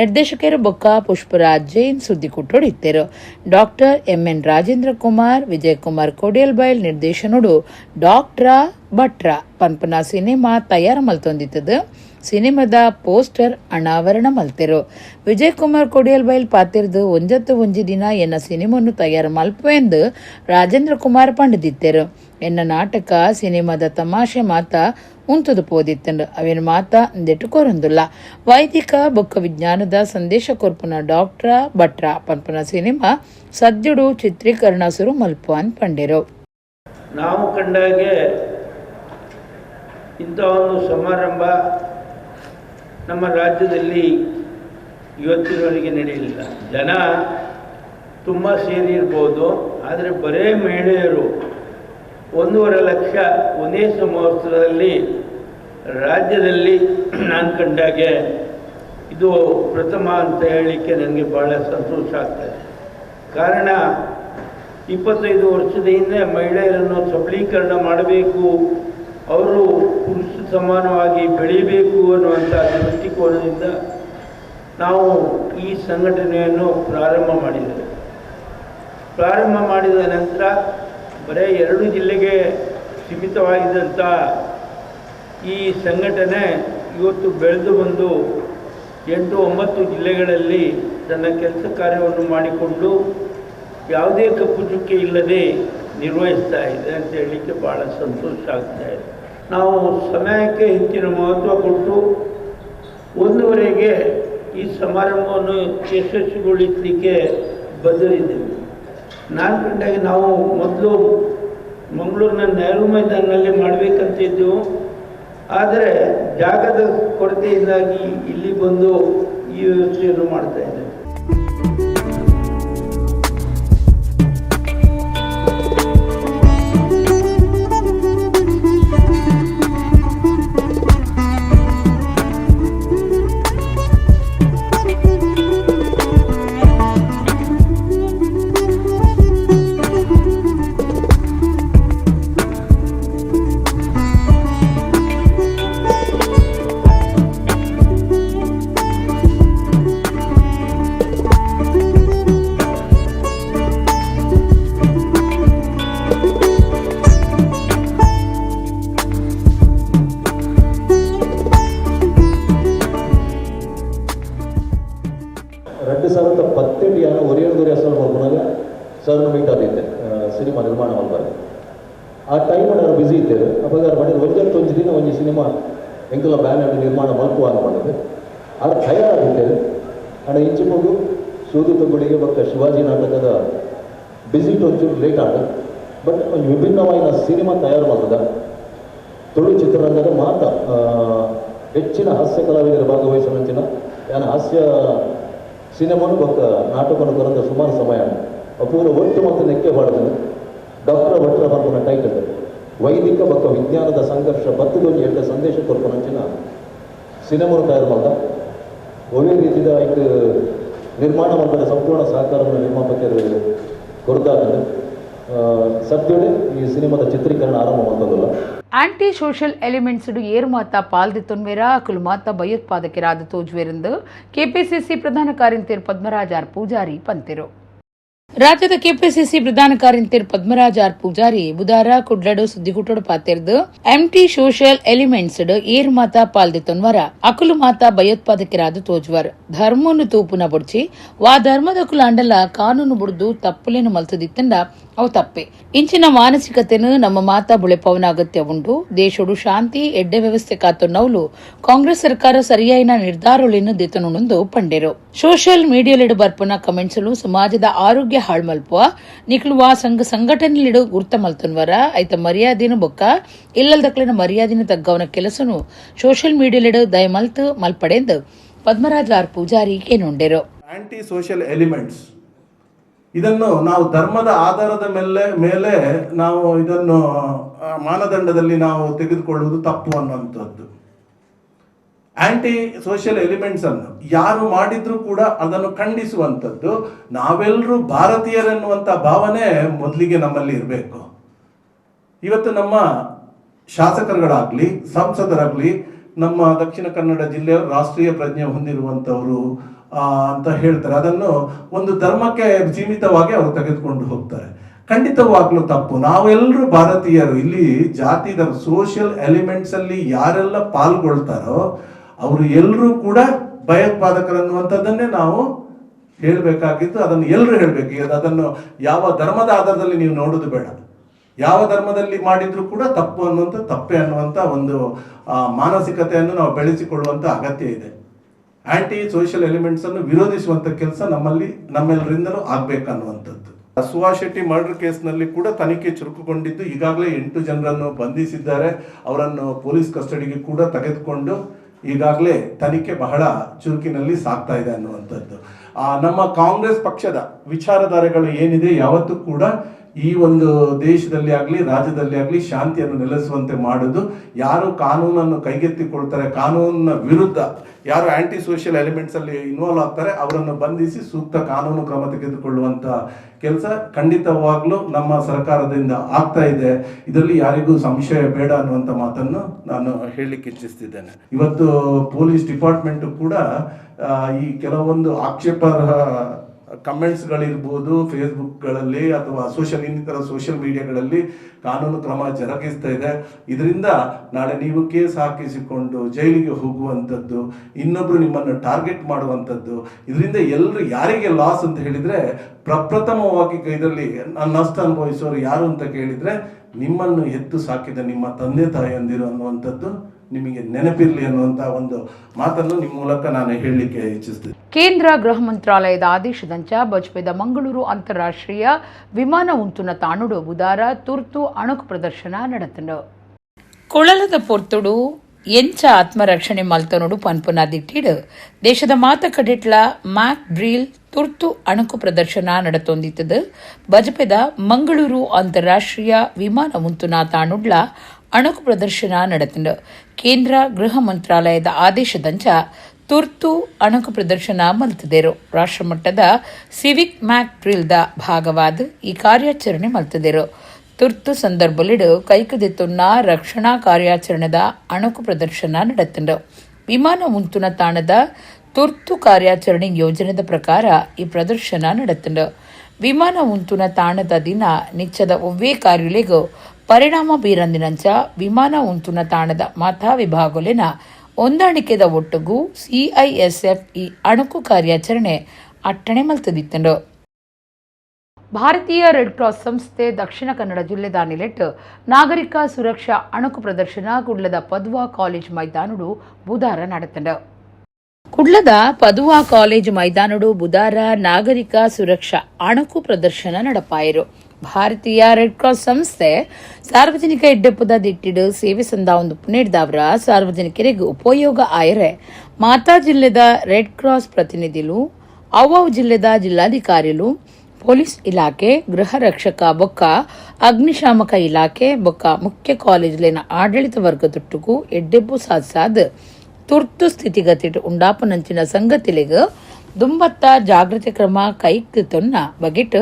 ನಿರ್ದೇಶಕರು ಬೊಕ್ಕ ಪುಷ್ಪರಾಜ್ ಜೈನ್ ಸುದ್ದಿಕುಟ್ಟೋಡು ಇತ್ತರು ಡಾಕ್ಟರ್ ಎಂಎನ್ ರಾಜೇಂದ್ರ ಕುಮಾರ್ ವಿಜಯಕುಮಾರ್ ಕೋಡಿಯಲ್ಬೈಲ್ ನಿರ್ದೇಶನೋಡು ಡಾಕ್ಟ್ರಾ ಭಟ್ರ ಪನ್ಪನ ಸಿನಿಮಾ ತಯಾರು ಮಲ್ತೊಂದಿತ್ತದು ಸಿನಿಮಾದ ಪೋಸ್ಟರ್ ಅನಾವರಣ ಮಲ್ತೆರು ವಿಜಯಕುಮಾರ್ ಕೊಡಿಯಲ್ಬೈಲ್ ಪಾತಿರ್ದು ಒಂಜಿ ದಿನ ಎನ್ನ ಸಿನಿಮಾನು ತಯಾರು ಮಲ್ಪೆಂದು ರಾಜೇಂದ್ರ ಕುಮಾರ್ ಪಂಡದಿತ್ತೆರು ಎನ್ನ ನಾಟಕ ಸಿನಿಮಾದ ತಮಾಷೆ ಮಾತ ಉಂತದು ಪೋದಿತ್ತಂಡು ಅವೇನು ಮಾತ ಅಂದೆಟ್ಟು ಕೊರೊಂದುಲ್ಲ ವೈದಿಕ ಬೊಕ್ಕ ವಿಜ್ಞಾನದ ಸಂದೇಶ ಕೊರ್ಪುನ ಡಾಕ್ಟ್ರ ಭಟ್ರ ಪನ್ಪನ ಸಿನಿಮಾ ಸದ್ಯಡು ಚಿತ್ರೀಕರಣ ಸುರು ಮಲ್ಪ ಅಂತ ಪಂಡೆರು. ನಾವು ಕಂಡಾಗೆ ಇಂಥ ಒಂದು ಸಮಾರಂಭ ನಮ್ಮ ರಾಜ್ಯದಲ್ಲಿ ಇವತ್ತಿನವರೆಗೆ ನಡೆಯಲಿಲ್ಲ. ಜನ ತುಂಬ ಸೇರಿರ್ಬೋದು, ಆದರೆ ಬರೇ ಮಹಿಳೆಯರು 1.5 ಲಕ್ಷ ಒಂದೇ ಮಹೋತ್ಸವದಲ್ಲಿ ರಾಜ್ಯದಲ್ಲಿ ನಾನು ಕಂಡಾಗೆ ಇದು ಪ್ರಥಮ ಅಂತ ಹೇಳಲಿಕ್ಕೆ ನನಗೆ ಭಾಳ ಸಂತೋಷ ಆಗ್ತದೆ. ಕಾರಣ 25 ವರ್ಷದ ಹಿಂದೆ ಮಹಿಳೆಯರನ್ನು ಸಬಲೀಕರಣ ಮಾಡಬೇಕು, ಅವರು ಪುರುಷ ಸಮಾನವಾಗಿ ಬೆಳೀಬೇಕು ಅನ್ನುವಂಥ ದೃಷ್ಟಿಕೋನದಿಂದ ನಾವು ಈ ಸಂಘಟನೆಯನ್ನು ಪ್ರಾರಂಭ ಮಾಡಿದ ನಂತರ ಬರೀ 2 ಜಿಲ್ಲೆಗೆ ಸೀಮಿತವಾಗಿದ್ದಂಥ ಈ ಸಂಘಟನೆ ಇವತ್ತು ಬೆಳೆದು ಬಂದು 8-9 ಜಿಲ್ಲೆಗಳಲ್ಲಿ ತನ್ನ ಕೆಲಸ ಕಾರ್ಯವನ್ನು ಮಾಡಿಕೊಂಡು ಯಾವುದೇ ಕಪ್ಪು ಚುಕ್ಕೆ ಇಲ್ಲದೆ ನಿರ್ವಹಿಸ್ತಾ ಇದೆ ಅಂತ ಹೇಳಲಿಕ್ಕೆ ಭಾಳ ಸಂತೋಷ ಆಗ್ತಾ ಇದೆ. ನಾವು ಸಮಯಕ್ಕೆ ಹೆಚ್ಚಿನ ಮಹತ್ವ ಕೊಟ್ಟು 1:15ಗೆ ಈ ಸಮಾರಂಭವನ್ನು ಯಶಸ್ವಿಗೊಳಿಸಲಿಕ್ಕೆ ಬದ್ಧರಿದ್ದೇವೆ. ನಾನು ಕಂಡಾಗ ನಾವು ಮೊದಲು ಮಂಗಳೂರಿನ ನೆಹರು ಮೈದಾನದಲ್ಲಿ ಮಾಡಬೇಕಂತಿದ್ದೆವು, ಆದರೆ ಜಾಗದ ಕೊರತೆಯಿಂದಾಗಿ ಇಲ್ಲಿ ಬಂದು ಈ ವ್ಯವಸ್ಥೆಯನ್ನು ಮಾಡ್ತಾ ಇದ್ದೇವೆ. ಸರ್ನ ಮೀಟ್ ಆಗಿದ್ದೆ ಸಿನಿಮಾ ನಿರ್ಮಾಣ ಮಾಡ್ತಾರೆ. ಆ ಟೈಮಲ್ಲಿ ಅವರು ಬ್ಯುಸಿ ಇದ್ದೇವೆ. ಅವಾಗ ಮಾಡಿದ ಒಂಜಿ ದಿನ ಒಂಜಿ ಸಿನಿಮಾ ಎಂಕಲ ಬ್ಯಾನರ್ ನಿರ್ಮಾಣ ಮಲ್ಪುವ ಅಂತ ಮಾಡಿದೆ. ಅದು ತಯಾರಾಗಿದ್ದೇವೆ. ಅಣ್ಣ ಇಂಚಿಕೊಂಡು ಸೂದು ತೊಗೊಳಿಗೆ ಮತ್ತು ಶಿವಾಜಿ ನಾಟಕದ ಬ್ಯುಸಿ ಒಂಚೂರು ಲೇಟ್ ಆದ. ಬಟ್ ಒಂದು ವಿಭಿನ್ನವಾದ ಸಿನಿಮಾ ತಯಾರು ಮಾಡಿದ. ತುಳು ಚಿತ್ರರಂಗದ ಮಾತ ಹೆಚ್ಚಿನ ಹಾಸ್ಯ ಕಲಾವಿದರು ಭಾಗವಹಿಸುವಂಚಿನ ಯಾನ ಹಾಸ್ಯ ಸಿನಿಮಾನು ಬೊಕ್ಕ ನಾಟಕವನ್ನು ಬರೆದ ಸುಮಾರು ಸಮಯ ಅಪೂರ್ವ ಒಟ್ಟು ಮತ್ತು ನೆಕ್ಕೆ ಬಾಳದ ಡಾಕ್ಟರ್ ಭಟ್ರ ಬರ್ಪನ ಟೈಟಲ್ ವೈದಿಕ ಬೊಕ್ಕ ವಿಜ್ಞಾನದ ಸಂಘರ್ಷ ಬತ್ತದೊಂದು ಎಡ್ಡ ಸಂದೇಶ ಕೊರ್ಪನಂಚಿನ ಸಿನಿಮಾನು ತಯಾರು ಮಾಡಿದ. ಒಳ್ಳೆ ರೀತಿಯ ಇದು ನಿರ್ಮಾಣ ಮಾಡಿದ ಸಂಪೂರ್ಣ ಸಹಕಾರವನ್ನು ನಿರ್ಮಾಪಕರು ಕೊರದಾಗದೆ ಸದ್ಯಡೆ ಈ ಸಿನಿಮಾದ ಚಿತ್ರೀಕರಣ ಆರಂಭ ಮಾಡ್ತದಲ್ಲ. ಆಂಟಿ ಸೋಷಲ್ ಎಲಿಮೆಂಟ್ಸ್ ಏರು ಮಾತ ಪಾಲ್ದಿತ್ತೊನ್ವೇರ ಅಕುಲು ಮಾತ ಭಯೋತ್ಪಾದಕರಾದ ತೋಜ್ವೇರೆಂದು ಕೆಪಿಸಿಸಿ ಪ್ರಧಾನ ಕಾರ್ಯದರ್ಶಿ ಪದ್ಮರಾಜ್ ಆರ್ ಪೂಜಾರಿ ಪಂತಿರು. ರಾಜ್ಯದ ಕೆಪಿಸಿಸಿ ಪ್ರಧಾನ ಕಾರ್ಯದರ್ಶಿ ಪದ್ಮರಾಜ್ ಆರ್ ಪೂಜಾರಿ ಬುಧವಾರ ಕುಡ್ಲಡು ಸುದ್ದಿಗುಟ್ಟೋಡು ಪಾತಿರ್ದು ಎಂಟಿ ಸೋಷಿಯಲ್ ಎಲಿಮೆಂಟ್ಸ್ ಏರ್ ಮಾತ ಪಾಲ್ದಿತ್ತೊನ್ವರ ಅಕುಲು ಮಾತ ಭಯೋತ್ಪಾದಕರಾದ ತೋಜ್ವರ್ ಧರ್ಮವನ್ನು ತೂಪುನ ಬುಡ್ಚಿ ವಾ ಧರ್ಮದಕುಲು ಅಂಡಲ ಕಾನೂನು ಬುಡ್ದು ತಪ್ಪುಲೇನು ಮಲ್ತದಿತ್ತಂಡ ಅವು ತಪ್ಪೆ ಇಂಚಿನ ಮಾನಸಿಕತೆನು ನಮ್ಮ ಮಾತ ಬುಳೆಪವನ ಅಗತ್ಯ ಉಂಡು. ದೇಶಡು ಶಾಂತಿ ಎಡ್ಡೆ ವ್ಯವಸ್ಥೆ ಕಾತೊನ್ನವಲು ಕಾಂಗ್ರೆಸ್ ಸರ್ಕಾರ ಸರಿಯಾಯಿನ ನಿರ್ಧಾರಗಳನ್ನು ದಿತನುಂದು ಪಂಡೆರು. ಸೋಷಿಯಲ್ ಮೀಡಿಯಾಲಿಡು ಬರ್ಪನ ಕಮೆಂಟ್ಸ್ಲು ಸಮಾಜದ ಆರೋಗ್ಯ ಹಾಳು ಮಲ್ಪುವ ನಿಕ್ಲುವ ಸಂಘಟನೆಲಿಡು ಗುರ್ತ ಮಲ್ತನ್ವರ ಐತ ಮರ್ಯಾದಿನ ಬೊಕ್ಕ ಇಲ್ಲದಕ್ಲಿನ ಮರ್ಯಾದಿನ ತಗ್ಗವನ ಕೆಲಸನು ಸೋಷಿಯಲ್ ಮೀಡಿಯಾಲಿಡು ದಯ ಮಲ್ತು ಮಲ್ಪಡೆಂದು ಪದ್ಮರಾಜ್ ಆರ್ ಪೂಜಾರಿ ಏನುಂಡೆರು. ಆಂಟಿ ಸೋಷಿಯಲ್ ಎಲಿಮೆಂಟ್ಸ್ ಇದನ್ನು ನಾವು ಧರ್ಮದ ಆಧಾರದ ಮೇಲೆ ನಾವು ಇದನ್ನು ಮಾನದಂಡದಲ್ಲಿ ನಾವು ತೆಗೆದುಕೊಳ್ಳುವುದು ತಪ್ಪು ಅನ್ನುವಂಥದ್ದು. ಆಂಟಿ ಸೋಷಿಯಲ್ ಎಲಿಮೆಂಟ್ಸ್ ಅನ್ನು ಯಾರು ಮಾಡಿದ್ರೂ ಕೂಡ ಅದನ್ನು ಖಂಡಿಸುವಂಥದ್ದು. ನಾವೆಲ್ಲರೂ ಭಾರತೀಯರೆನ್ನುವಂಥ ಭಾವನೆ ಮೊದಲಿಗೆ ನಮ್ಮಲ್ಲಿ ಇರಬೇಕು. ಇವತ್ತು ನಮ್ಮ ಶಾಸಕರುಗಳಾಗಲಿ ಸಂಸದರಾಗಲಿ ನಮ್ಮ ದಕ್ಷಿಣ ಕನ್ನಡ ಜಿಲ್ಲೆಯ ರಾಷ್ಟ್ರೀಯ ಪ್ರಜ್ಞೆ ಹೊಂದಿರುವಂಥವರು ಅಂತ ಹೇಳ್ತಾರೆ. ಅದನ್ನು ಒಂದು ಧರ್ಮಕ್ಕೆ ಸೀಮಿತವಾಗಿ ಅವರು ತೆಗೆದುಕೊಂಡು ಹೋಗ್ತಾರೆ. ಖಂಡಿತವಾಗ್ಲೂ ತಪ್ಪು. ನಾವೆಲ್ಲರೂ ಭಾರತೀಯರು. ಇಲ್ಲಿ ಜಾತಿ ಸೋಷಿಯಲ್ ಎಲಿಮೆಂಟ್ಸ್ ಅಲ್ಲಿ ಯಾರೆಲ್ಲ ಪಾಲ್ಗೊಳ್ತಾರೋ ಅವರು ಎಲ್ಲರೂ ಕೂಡ ಭಯೋತ್ಪಾದಕರನ್ನುವಂಥದ್ದನ್ನೇ ನಾವು ಹೇಳಬೇಕಾಗಿತ್ತು. ಅದನ್ನು ಎಲ್ಲರೂ ಹೇಳಬೇಕು. ಅದನ್ನು ಯಾವ ಧರ್ಮದ ಆಧಾರದಲ್ಲಿ ನೀವು ನೋಡೋದು ಬೇಡ. ಯಾವ ಧರ್ಮದಲ್ಲಿ ಮಾಡಿದ್ರು ಕೂಡ ತಪ್ಪು ಅನ್ನುವಂಥ ತಪ್ಪೆ ಅನ್ನುವಂಥ ಒಂದು ಮಾನಸಿಕತೆಯನ್ನು ನಾವು ಬೆಳೆಸಿಕೊಳ್ಳುವಂಥ ಅಗತ್ಯ ಇದೆ. ಆಂಟಿ ಸೋಷಿಯಲ್ ಎಲಿಮೆಂಟ್ಸ್ ಅನ್ನು ವಿರೋಧಿಸುವಂಥ ಕೆಲಸ ನಮ್ಮೆಲ್ಲರಿಂದಲೂ ಆಗ್ಬೇಕನ್ನುವಂಥದ್ದು. ಸುಹಾಸ್ ಶೆಟ್ಟಿ ಮರ್ಡರ್ ಕೇಸ್ನಲ್ಲಿ ಕೂಡ ತನಿಖೆ ಚುರುಕುಗೊಂಡಿದ್ದು ಈಗಾಗಲೇ 8 ಜನರನ್ನು ಬಂಧಿಸಿದ್ದಾರೆ. ಅವರನ್ನು ಪೊಲೀಸ್ ಕಸ್ಟಡಿಗೆ ಕೂಡ ತೆಗೆದುಕೊಂಡು ಈಗಾಗಲೇ ತನಿಖೆ ಬಹಳ ಚುರುಕಿನಲ್ಲಿ ಸಾಗ್ತಾ ಇದೆ ಅನ್ನುವಂಥದ್ದು. ನಮ್ಮ ಕಾಂಗ್ರೆಸ್ ಪಕ್ಷದ ವಿಚಾರಧಾರೆಗಳು ಏನಿದೆ ಯಾವತ್ತೂ ಕೂಡ ಈ ಒಂದು ದೇಶದಲ್ಲಿ ಆಗಲಿ ರಾಜ್ಯದಲ್ಲಿ ಆಗಲಿ ಶಾಂತಿಯನ್ನು ನೆಲೆಸುವಂತೆ ಮಾಡೋದು. ಯಾರು ಕಾನೂನನ್ನು ಕೈಗೆತ್ತಿಕೊಳ್ತಾರೆ, ಕಾನೂನಿನ ವಿರುದ್ಧ ಯಾರು ಆಂಟಿ ಸೋಷಿಯಲ್ ಎಲಿಮೆಂಟ್ಸ್ ಅಲ್ಲಿ ಇನ್ವಾಲ್ವ್ ಆಗ್ತಾರೆ ಅವರನ್ನು ಬಂಧಿಸಿ ಸೂಕ್ತ ಕಾನೂನು ಕ್ರಮ ತೆಗೆದುಕೊಳ್ಳುವಂತ ಕೆಲಸ ಖಂಡಿತವಾಗ್ಲೂ ನಮ್ಮ ಸರ್ಕಾರದಿಂದ ಆಗ್ತಾ ಇದೆ. ಇದರಲ್ಲಿ ಯಾರಿಗೂ ಸಂಶಯ ಬೇಡ ಅನ್ನುವಂಥ ಮಾತನ್ನು ನಾನು ಹೇಳಲಿಕ್ಕೆ ಇಚ್ಛಿಸ್ತಿದ್ದೇನೆ. ಇವತ್ತು ಪೊಲೀಸ್ ಡಿಪಾರ್ಟ್ಮೆಂಟ್ ಕೂಡ ಈ ಕೆಲವೊಂದು ಆಕ್ಷೇಪಾರ್ಹ ಕಮೆಂಟ್ಸ್ಗಳಿರ್ಬೋದು ಫೇಸ್ಬುಕ್ಗಳಲ್ಲಿ ಅಥವಾ ಇನ್ನಿತರ ಸೋಷಿಯಲ್ ಮೀಡಿಯಾಗಳಲ್ಲಿ ಕಾನೂನು ಕ್ರಮ ಜರುಗಿಸ್ತಾ ಇದೆ. ಇದರಿಂದ ನಾಳೆ ನೀವು ಕೇಸ್ ಹಾಕಿಸಿಕೊಂಡು ಜೈಲಿಗೆ ಹೋಗುವಂಥದ್ದು, ಇನ್ನೊಬ್ರು ನಿಮ್ಮನ್ನು ಟಾರ್ಗೆಟ್ ಮಾಡುವಂಥದ್ದು, ಇದರಿಂದ ಎಲ್ಲರೂ ಯಾರಿಗೆ ಲಾಸ್ ಅಂತ ಹೇಳಿದರೆ ಪ್ರಪ್ರಥಮವಾಗಿ ಇದರಲ್ಲಿ ನಷ್ಟ ಅನುಭವಿಸೋರು ಯಾರು ಅಂತ ಕೇಳಿದರೆ ನಿಮ್ಮನ್ನು ಎತ್ತು ಸಾಕಿದ ನಿಮ್ಮ ತಂದೆ ತಾಯಿಯಂದಿರು ಅನ್ನುವಂಥದ್ದು ನಿಮಗೆ ನೆನಪಿರಲಿ ಅನ್ನುವಂಥ ಒಂದು ಮಾತನ್ನು ನಿಮ್ಮ ಮೂಲಕ ನಾನು ಹೇಳಲಿಕ್ಕೆ ಇಚ್ಛಿಸ್ತೀನಿ. ಕೇಂದ್ರ ಗೃಹ ಮಂತ್ರಾಲಯದ ಆದೇಶದಂಚ ಬಜ್ಪೆದ ಮಂಗಳೂರು ಅಂತಾರಾಷ್ಟ್ರೀಯ ವಿಮಾನ ಉಂತುನ ತಾಣುಡು ಬುಧಾರ ತುರ್ತು ಅಣುಕು ಪ್ರದರ್ಶನ ನಡೆತಂಡು. ಕೊಳಲದ ಪೊರ್ತುಡು ಎಂಚ ಆತ್ಮರಕ್ಷಣೆ ಮಲ್ತನೋಡು ಪನ್ಪುನ ದಿಟ್ಟಿಡು ದೇಶದ ಮಾತಕಡಿಟ್ಲ ಮ್ಯಾಕ್ ಡ್ರಿಲ್ ತುರ್ತು ಅಣುಕು ಪ್ರದರ್ಶನ ನಡೆತೊಂದಿತ್ತದು. ಬಜಪೆದ ಮಂಗಳೂರು ಅಂತಾರಾಷ್ಟ್ರೀಯ ವಿಮಾನ ಉಂತುನ ತಾಣುಡ್ಲ ಅಣುಕು ಪ್ರದರ್ಶನ ನಡೆತಂಡು. ಕೇಂದ್ರ ಗೃಹ ಮಂತ್ರಾಲಯದ ಆದೇಶದಂಚ ತುರ್ತು ಅಣುಕು ಪ್ರದರ್ಶನ ಮಲ್ತದೇರು. ರಾಷ್ಟ್ರಮಟ್ಟದ ಸಿವಿಕ್ ಮ್ಯಾಕ್ ಡ್ರಿಲ್ದ ಭಾಗವಾದ ಈ ಕಾರ್ಯಾಚರಣೆ ಮಲ್ತದೇರು. ತುರ್ತು ಸಂದರ್ಭಲಿಡು ಕೈಕದೆತ್ತುನ್ನ ರಕ್ಷಣಾ ಕಾರ್ಯಾಚರಣೆದ ಅಣುಕು ಪ್ರದರ್ಶನ ನಡೆತಂಡು. ವಿಮಾನ ಉಂತುನ ತಾಣದ ತುರ್ತು ಕಾರ್ಯಾಚರಣೆ ಯೋಜನೆದ ಪ್ರಕಾರ ಈ ಪ್ರದರ್ಶನ ನಡೆತಂಡು. ವಿಮಾನ ಉಂತುನ ತಾಣದ ದಿನ ನಿಚ್ಚದ ಒವ್ವೇ ಕಾರ್ಯುಲೆಗೂ ಪರಿಣಾಮ ಬೀರಂದಿನಂಚ ವಿಮಾನ ಉಂತುನ ತಾಣದ ಮಾತಾ ವಿಭಾಗಲಿನ ಹೊಂದಾಣಿಕೆದ ಒಟ್ಟುಗೂ ಸಿಐಎಸ್ಎಫ್ ಈ ಅಣುಕು ಕಾರ್ಯಾಚರಣೆ ಅಟ್ಟಣೆ ಮಲ್ತದಿತ್ತಂಡು. ಭಾರತೀಯ ರೆಡ್ ಕ್ರಾಸ್ ಸಂಸ್ಥೆ ದಕ್ಷಿಣ ಕನ್ನಡ ಜಿಲ್ಲೆದ ನಿಲೆಟ್ ನಾಗರಿಕ ಸುರಕ್ಷಾ ಅಣುಕು ಪ್ರದರ್ಶನ ಕುಡ್ಲದ ಪದುವಾ ಕಾಲೇಜ್ ಮೈದಾನುಡು ಬುಧಾರ ನಡೆತಂಡು. ಕುಡ್ಲದ ಪದುವಾ ಕಾಲೇಜ್ ಮೈದಾನುಡು ಬುಧಾರ ನಾಗರಿಕ ಸುರಕ್ಷಾ ಅಣುಕು ಪ್ರದರ್ಶನ ನಡಪಾಯಿರು. ಭಾರತೀಯ ರೆಡ್ ಕ್ರಾಸ್ ಸಂಸ್ಥೆ ಸಾರ್ವಜನಿಕ ಎಡ್ಡೆಪ್ಪದ ದಿಟ್ಟಿಡು ಸೇವೆ ಸಂದಾವೊಂದು ನೀಡಿದವರ ಸಾರ್ವಜನಿಕರಿಗೆ ಉಪಯೋಗ ಆಯರೆ ಮಾತಾ ಜಿಲ್ಲೆದ ರೆಡ್ ಕ್ರಾಸ್ ಪ್ರತಿನಿಧಿಲು ಅವ್ವವ್ ಜಿಲ್ಲೆದ ಜಿಲ್ಲಾಧಿಕಾರಿಲು ಪೊಲೀಸ್ ಇಲಾಖೆ ಗೃಹ ರಕ್ಷಕ ಬೊಕ್ಕ ಅಗ್ನಿಶಾಮಕ ಇಲಾಖೆ ಬೊಕ್ಕ ಮುಖ್ಯ ಕಾಲೇಜಿನ ಆಡಳಿತ ವರ್ಗದೊಟ್ಟುಗೂ ಎಡ್ಡೆಬ್ಬು ಸಾಧಿಸಾದ ತುರ್ತು ಸ್ಥಿತಿಗತಿ ಉಂಡಾಪನಂಚಿನ ಸಂಗತಿಲೆಗೆ ದುಂಬತ್ತ ಜಾಗೃತಿ ಕ್ರಮ ಕೈಗೊಳ್ತೊನ್ನ ಬಗೆಟ್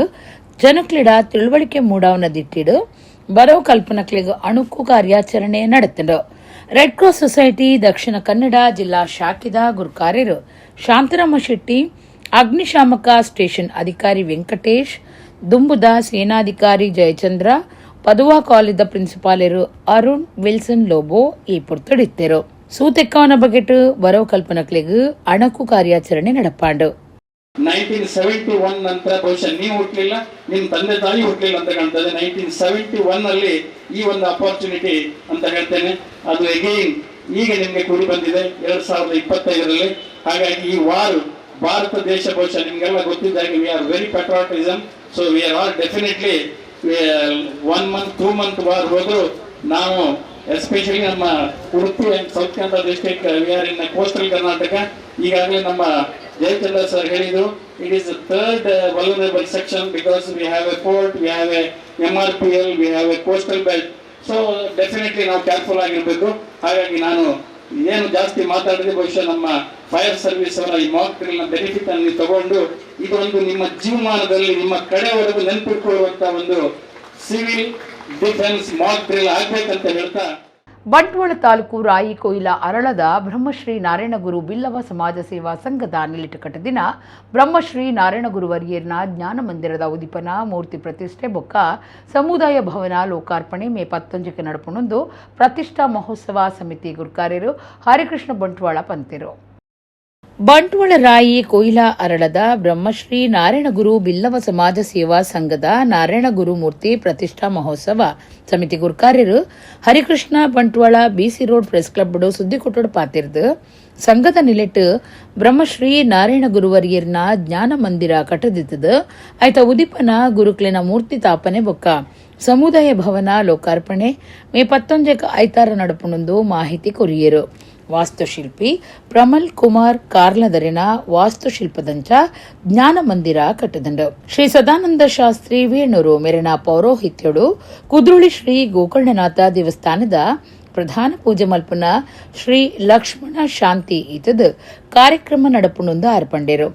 ಜನಕ್ಲಿಡ ತಿಳುವಳಿಕೆ ಮೂಡವನ ದಿಟ್ಟಿಡು ಬರೋ ಕಲ್ಪನಕ್ಲಿಗೆ ಅಣುಕು ಕಾರ್ಯಾಚರಣೆ ನಡೆತಂಡು. Red cross society Dakshina Kannada ಜಿಲ್ಲಾ ಶಾಖೆದ ಗುರುಕಾರ್ಯರು ಶಾಂತರಾಮ ಶೆಟ್ಟಿ, ಅಗ್ನಿಶಾಮಕ ಸ್ಟೇಷನ್ ಅಧಿಕಾರಿ ವೆಂಕಟೇಶ್, ದುಂಬುದ ಸೇನಾಧಿಕಾರಿ ಜಯಚಂದ್ರ, ಪದುವಾ ಕಾಲೇಜದ ಪ್ರಿನ್ಸಿಪಾಲರು ಅರುಣ್ ವಿಲ್ಸನ್ ಲೋಬೋ ಈ ಪುರ್ತಡಿತ್ತರು. ಸೂತೆಕ್ಕವನ ಬಗೆಟ್ ಬರೋ ಕಲ್ಪನಕ್ಲಿಗೆ ಅಣುಕು ಕಾರ್ಯಾಚರಣೆ ನಡಪಾಂಡು. 1971 ನಂತರ ಬಹುಶಃ ನೀವು ಹುಟ್ಟಲಿಲ್ಲ, ನಿಮ್ಮ ತಂದೆ ತಾಯಿ ಹುಟ್ಟಲಿಲ್ಲ ಅಂತ ಕಾಣ್ತದೆ. 1971 ಅಲ್ಲಿ ಈ ಒಂದು ಅಪರ್ಚುನಿಟಿ ಅಂತ ಹೇಳ್ತೇನೆ, ಅದು ಅಗೈನ್ ಈಗ ನಿಮ್ಗೆ ಕೂಡಿ ಬಂದಿದೆ 2025ರಲ್ಲಿ. ಹಾಗಾಗಿ ಈ ವಾರ್ ಭಾರತ ದೇಶ ಬಹುಶಃ ನಿಮ್ಗೆಲ್ಲ ಗೊತ್ತಿದ್ದಾಗೆ we are very patriotism so we are all definitely 1 month 2 month war ಹೋದ್ರು ನಾವು ಎಸ್ಪೆಷಲಿ ನಮ್ಮ Udupi and South Kannada district we are in coastal Karnataka. ಈಗಾಗಲೇ ನಮ್ಮ ಜಯಚಂದ್ರ ಸರ್ ಹೇಳಿದ್ರು, it is the third vulnerable section because we have a port, we have a MRPL, we have a coastal belt. So definitely ನಾವು careful ಆಗಿರಬೇಕು. ಹಾಗಾಗಿ ನಾನು ಏನು ಜಾಸ್ತಿ ಮಾತಾಡಿದ್ರೆ ಬಹುಶಃ ನಮ್ಮ ಫೈರ್ ಸರ್ವಿಸ್ ಅವರ ಈ ಮಾಕ್ ಡ್ರಿಲ್ ನ ಬೆನಿಫಿಟ್ ಅನ್ನು ತಗೊಂಡು ಇದೊಂದು ನಿಮ್ಮ ಜೀವಮಾನದಲ್ಲಿ ನಿಮ್ಮ ಕಡೆವರೆಗೂ ನೆನಪಿಟ್ಕೊಳ್ಳುವಂತ ಒಂದು ಸಿವಿಲ್ ಡಿಫೆನ್ಸ್ ಮಾಕ್ ಡ್ರಿಲ್ ಆಗ್ಬೇಕಂತ ಹೇಳ್ತಾ, ಬಂಟ್ವಾಳ ತಾಲೂಕು ರಾಯಿ ಕೊಯ್ಲ ಅರಳದ ಬ್ರಹ್ಮಶ್ರೀ ನಾರಾಯಣಗುರು ಬಿಲ್ಲವ ಸಮಾಜ ಸೇವಾ ಸಂಘದ ನಿಲಿಟಕಟ ದಿನ ಬ್ರಹ್ಮಶ್ರೀ ನಾರಾಯಣಗುರು ವರ್ಯರ್ನ ಜ್ಞಾನ ಮಂದಿರದ ಉದಿಪನ ಮೂರ್ತಿ ಪ್ರತಿಷ್ಠೆ ಬೊಕ್ಕ ಸಮುದಾಯ ಭವನ ಲೋಕಾರ್ಪಣೆ ಮೇ 11ಕ್ಕೆ ನಡಪುಣಂದು ಪ್ರತಿಷ್ಠಾ ಮಹೋತ್ಸವ ಸಮಿತಿ ಗುರುಕಾರ್ಯರು ಹರಿಕೃಷ್ಣ ಬಂಟ್ವಾಳ ಪಂತಿರು. ಬಂಟ್ವಾಳ ರಾಯಿ ಕೊಯ್ಲ ಅರಳದ ಬ್ರಹ್ಮಶ್ರೀ ನಾರಾಯಣಗುರು ಬಿಲ್ಲವ ಸಮಾಜ ಸೇವಾ ಸಂಘದ ನಾರಾಯಣಗುರು ಮೂರ್ತಿ ಪ್ರತಿಷ್ಠಾ ಮಹೋತ್ಸವ ಸಮಿತಿ ಗುರುಕಾರ್ಯರು ಹರಿಕೃಷ್ಣ ಬಂಟ್ವಾಳ ಬಿಸಿ ರೋಡ್ ಪ್ರೆಸ್ ಕ್ಲಬ್ ಸುದ್ದಿ ಕೊಟ್ಟೋಡು ಪಾತಿರ್ದು ಸಂಘದ ನಿಲೆಟ್ಟು ಬ್ರಹ್ಮಶ್ರೀ ನಾರಾಯಣಗುರು ವರ್ಯರ್ನ ಜ್ಞಾನ ಮಂದಿರ ಕಟ್ಟದಿತ್ತದು ಆಯ್ತ ಉದಿಪನ ಗುರುಕ್ಲಿನ ಮೂರ್ತಿ ತಾಪನೆ ಬೊಕ್ಕ ಸಮುದಾಯ ಭವನ ಲೋಕಾರ್ಪಣೆ ಮೇ 11ಕ್ಕೆ ಐತಾರ ನಡಪುಣಂದು ಮಾಹಿತಿ ಕೊರಿಯರು. ವಾಸ್ತುಶಿಲ್ಪಿ ಪ್ರಮಲ್ ಕುಮಾರ್ ಕಾರ್ಲದರಿನ ವಾಸ್ತುಶಿಲ್ಪದಂಚ ಜ್ಞಾನ ಮಂದಿರ ಕಟ್ಟದಂಡು ಶ್ರೀ ಸದಾನಂದ ಶಾಸ್ತ್ರಿ ವೇಣೂರು ಮೆರಣ ಪೌರೋಹಿತ್ಯಡು ಕುದ್ರುಳಿ ಶ್ರೀ ಗೋಕರ್ಣನಾಥ ದೇವಸ್ಥಾನದ ಪ್ರಧಾನ ಪೂಜೆ ಮಲ್ಪನ ಶ್ರೀ ಲಕ್ಷ್ಮಣ ಶಾಂತಿ ಈತದ ಕಾರ್ಯಕ್ರಮ ನಡಪುಣಂದು ಆರ್ಪಂಡೇರು.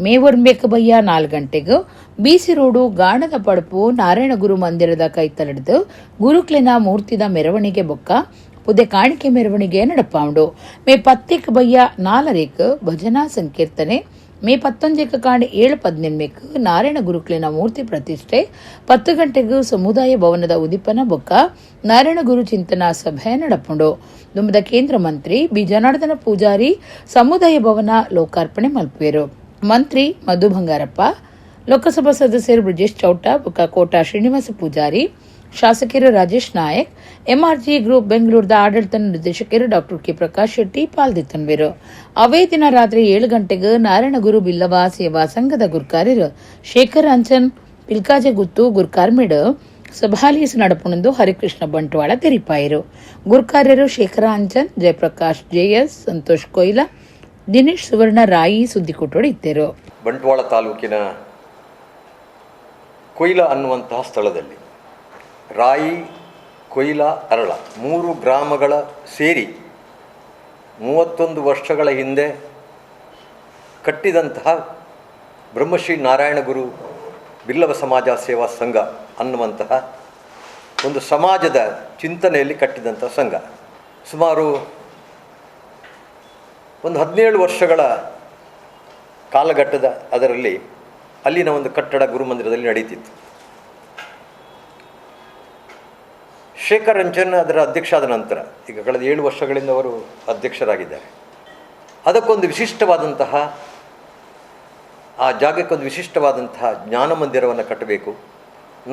ಮೇ 4 ಗಂಟೆಗೂ ಬಿಸಿ ರೋಡು ಗಾಣದ ಪಡಪು ನಾರಾಯಣಗುರು ಮಂದಿರದ ಕೈತಲಡ್ದು ಗುರುಕ್ಲೆನ ಮೂರ್ತಿದ ಮೆರವಣಿಗೆ ಬೊಕ್ಕ ಪುದೆ ಕಾಣಿಕೆ ಮೆರವಣಿಗೆ ನಡಪಾಂಡು. ಮೇ 4 ಭಜನಾ ಸಂಕೀರ್ತನೆ, ಮೇ 11 ಕಾಂಡೆ 7:18 ನಾರಾಯಣ ಗುರುಕ್ಲಿನ ಮೂರ್ತಿ ಪ್ರತಿಷ್ಠೆ, 10 ಗಂಟೆಗೂ ಸಮುದಾಯ ಭವನದ ಉದಿಪನ ಬೊಕ್ಕ ನಾರಾಯಣ ಗುರು ಚಿಂತನಾ ಸಭೆ ನಡಪುಂಡು. ದುಂಬದ ಕೇಂದ್ರ ಮಂತ್ರಿ ಬಿ ಜನಾರ್ದನ ಪೂಜಾರಿ ಸಮುದಾಯ ಭವನ ಲೋಕಾರ್ಪಣೆ ಮಲ್ಪುವೆರು. ಮಂತ್ರಿ ಮಧು ಬಂಗಾರಪ್ಪ, ಲೋಕಸಭಾ ಸದಸ್ಯರು ಬ್ರಿಜೇಶ್ ಚೌಟ ಬೊಕ್ಕ ಕೋಟಾ ಶ್ರೀನಿವಾಸ ಪೂಜಾರಿ, ಶಾಸಕರು ರಾಜೇಶ್ ನಾಯಕ್, MRG ಗ್ರೂಪ್ ಬೆಂಗಳೂರದ ಆಡಳಿತ ನಿರ್ದೇಶಕರು ಡಾಕ್ಟರ್ ಕೆ ಪ್ರಕಾಶ್ ಶೆಟ್ಟಿ ಪಾಲ್ದಿತ್ತನ್ವೇರು. ಅವೇ ದಿನ ರಾತ್ರಿ 7 ಗಂಟೆಗೆ ನಾರಾಯಣಗುರು ಬಿಲ್ಲವ ಸೇವಾ ಸಂಘದ ಗುರುಕಾರ್ಯರು ಶೇಖರ್ ಅಂಚನ್ ಪಿಲ್ಕಾಜೆ ಗುತ್ತು ಗುರುಕಾರ್ಮಿಡ್ ಸಭಾಲೀಸ್ ನಡಪುಣಂದು ಹರಿಕೃಷ್ಣ ಬಂಟ್ವಾಳ ತೆರಿಪಾಯರು. ಗುರುಕಾರ್ಯರು ಶೇಖರ ಅಂಚನ್, ಜಯಪ್ರಕಾಶ್ JS, ಸಂತೋಷ್ ಕೊಯ್ಲ, ದಿನೇಶ್ ಸುವರ್ಣ ರಾಯಿ ಸುದ್ದಿ ಕೊಟ್ಟೋಡು ಇತ್ತೇರು. ಬಂಟ್ವಾಳ ತಾಲೂಕಿನ ಕೊಯ್ಲ ಅನ್ನುವಂತಹ ಸ್ಥಳದಲ್ಲಿ ರಾಯಿ, ಕೊಯ್ಲ, ಅರಳ 3 ಗ್ರಾಮಗಳ ಸೇರಿ 31 ವರ್ಷಗಳ ಹಿಂದೆ ಕಟ್ಟಿದಂತಹ ಬ್ರಹ್ಮಶ್ರೀ ನಾರಾಯಣಗುರು ಬಿಲ್ಲವ ಸಮಾಜ ಸೇವಾ ಸಂಘ ಅನ್ನುವಂತಹ ಒಂದು ಸಮಾಜದ ಚಿಂತನೆಯಲ್ಲಿ ಕಟ್ಟಿದಂಥ ಸಂಘ. ಸುಮಾರು ಒಂದು 17 ವರ್ಷಗಳ ಕಾಲಘಟ್ಟದ ಅದರಲ್ಲಿ ಅಲ್ಲಿನ ಒಂದು ಕಟ್ಟಡ ಗುರುಮಂದಿರದಲ್ಲಿ ನಡೀತಿತ್ತು. ಶೇಖರ್ ಅಂಚನ್ ಅದರ ಅಧ್ಯಕ್ಷ ಆದ ನಂತರ ಈಗ ಕಳೆದ 7 ವರ್ಷಗಳಿಂದ ಅವರು ಅಧ್ಯಕ್ಷರಾಗಿದ್ದಾರೆ. ಅದಕ್ಕೊಂದು ವಿಶಿಷ್ಟವಾದಂತಹ ಆ ಜಾಗಕ್ಕೊಂದು ವಿಶಿಷ್ಟವಾದಂತಹ ಜ್ಞಾನ ಮಂದಿರವನ್ನು ಕಟ್ಟಬೇಕು.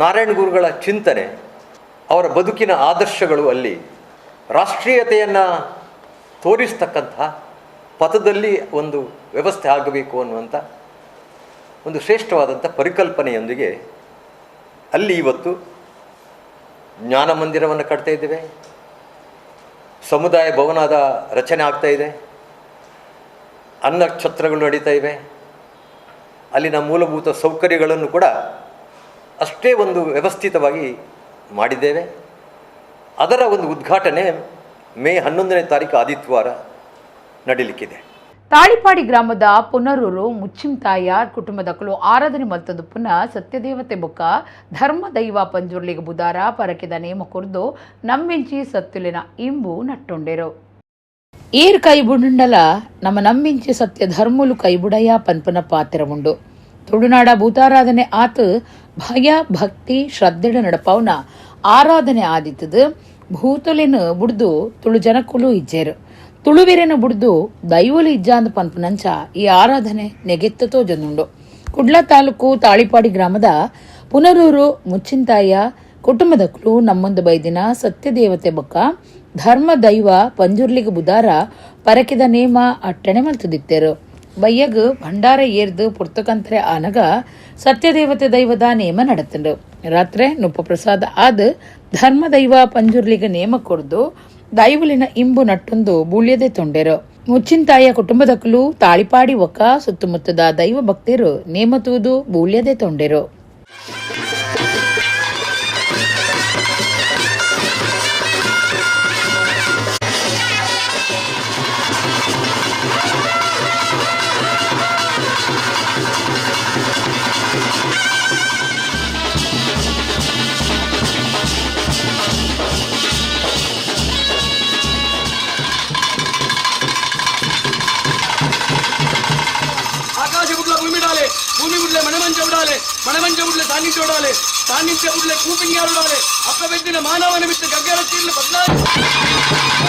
ನಾರಾಯಣ ಗುರುಗಳ ಚಿಂತನೆ, ಅವರ ಬದುಕಿನ ಆದರ್ಶಗಳು ಅಲ್ಲಿ ರಾಷ್ಟ್ರೀಯತೆಯನ್ನು ತೋರಿಸ್ತಕ್ಕಂತಹ ಪಥದಲ್ಲಿ ಒಂದು ವ್ಯವಸ್ಥೆ ಆಗಬೇಕು ಅನ್ನುವಂಥ ಒಂದು ಶ್ರೇಷ್ಠವಾದಂಥ ಪರಿಕಲ್ಪನೆಯೊಂದಿಗೆ ಅಲ್ಲಿ ಇವತ್ತು ಜ್ಞಾನ ಮಂದಿರವನ್ನು ಕಟ್ತಾ ಇದ್ದೇವೆ. ಸಮುದಾಯ ಭವನದ ರಚನೆ ಆಗ್ತಾ ಇದೆ, ಅನ್ನ ಛತ್ರಗಳು ನಡೀತಾ ಇವೆ. ಅಲ್ಲಿನ ಮೂಲಭೂತ ಸೌಕರ್ಯಗಳನ್ನು ಕೂಡ ಅಷ್ಟೇ ಒಂದು ವ್ಯವಸ್ಥಿತವಾಗಿ ಮಾಡಿದ್ದೇವೆ. ಅದರ ಒಂದು ಉದ್ಘಾಟನೆ ಮೇ 11ನೇ ತಾರೀಕು ಆದಿತ್ಯವಾರ ನಡೀಲಿಕ್ಕಿದೆ. ತಾಳಿಪಾಡಿ ಗ್ರಾಮದ ಪುನರೂರು ಮುಚ್ಚಿಂತಾಯಾರ್ ಕುಟುಂಬದಕ್ಕಲು ಆರಾಧನೆ ಮಲ್ತದು ಪುನಃ ಸತ್ಯದೇವತೆ ಬೊಕ್ಕ ಧರ್ಮ ದೈವ ಪಂಜುರ್ಲಿಗೆ ಬುಧಾರ ಪರಕಿದ ನೇಮ ಕುರ್ದು ನಂಬಿಂಚಿ ಸತ್ತುಲಿನ ಇಂಬು ನಟ್ಟುಂಡೆರು. ಏರ್ ಕೈಬುಂಡಲ ನಮ್ಮ ನಂಬಿಂಚಿ ಸತ್ಯ ಧರ್ಮುಲು ಕೈಬುಡಯ ಪನ್ಪನ ಪಾತ್ರ ಉಂಡು. ತುಳುನಾಡ ಭೂತಾರಾಧನೆ ಆತು ಭಯ ಭಕ್ತಿ ಶ್ರದ್ಧೆಡ ನಡಪವನ ಆರಾಧನೆ ಆದಿತ್ತದು ಭೂತೊಲಿನ ಬುಡ್ದು ತುಳು ಜನಕ್ಕುಲು ಇಜ್ಜೇರು. ತುಳುವೆರೆನ ಬುಡ್ದು ದೈವಲು ಇಜ್ಜಾಂದ ಪನ್ಪನಂಚ ಈ ಆರಾಧನೆ ನೆಗೆತ್ತತೋ ಜನುಂಡು. ಕುಡ್ಲ ತಾಲೂಕು ತಾಳಿಪಾಡಿ ಗ್ರಾಮದ ಪುನರೂರು ಮುಚ್ಚಿಂತಾಯ ಕುಟುಂಬದಕ್ಕಲು ನಮ್ಮೊಂದು ಬೈದಿನ ಸತ್ಯದೇವತೆ ಬೊಕ್ಕ ಧರ್ಮ ದೈವ ಪಂಜುರ್ಲಿಗೆ ಬುಧಾರ ಪರಕಿದ ನೇಮ ಅಟ್ಟಣೆ ಮಲ್ತದಿತ್ತೇರು. ಬಯ್ಯಗ್ ಭಂಡಾರ ಏರ್ದು ಪುರ್ತಕಂತ್ರೆ ಆನಗ ಸತ್ಯದೇವತೆ ದೈವದ ನೇಮ ನಡತಂಡು. ರಾತ್ರಿ ನುಪ್ಪ ಪ್ರಸಾದ ಆದ ಧರ್ಮದೈವ ಪಂಜುರ್ಲಿಗ ನೇಮ ಕೊಡ್ದು ದೈವಲಿನ ಇಂಬು ನಟ್ಟೊಂದು ಬೂಳ್ಯದೆ ತೊಂಡೆರು. ಮುಚ್ಚಿನತಾಯ ಕುಟುಂಬದಕ್ಕಲು ತಾಳಿಪಾಡಿ ಒಕ್ಕ ಸುತ್ತಮುತ್ತದ ದೈವ ಭಕ್ತರು ನೇಮ ತೂದು ಬೂಳ್ಯದೆ ತೊಂಡೆರು. భూమి ఉడ్లే మనమంచ ఉడాలి, మనమంచ ఉడ్లే సాన్నిధ్య ఉడాలి, సాన్నిధ్య ఉడ్లే కూపింగ్యాలు ఉడాలి. అక్క పెట్టిన మానవ నిమిత్త గగ్గర తీర్లు బదలాలి.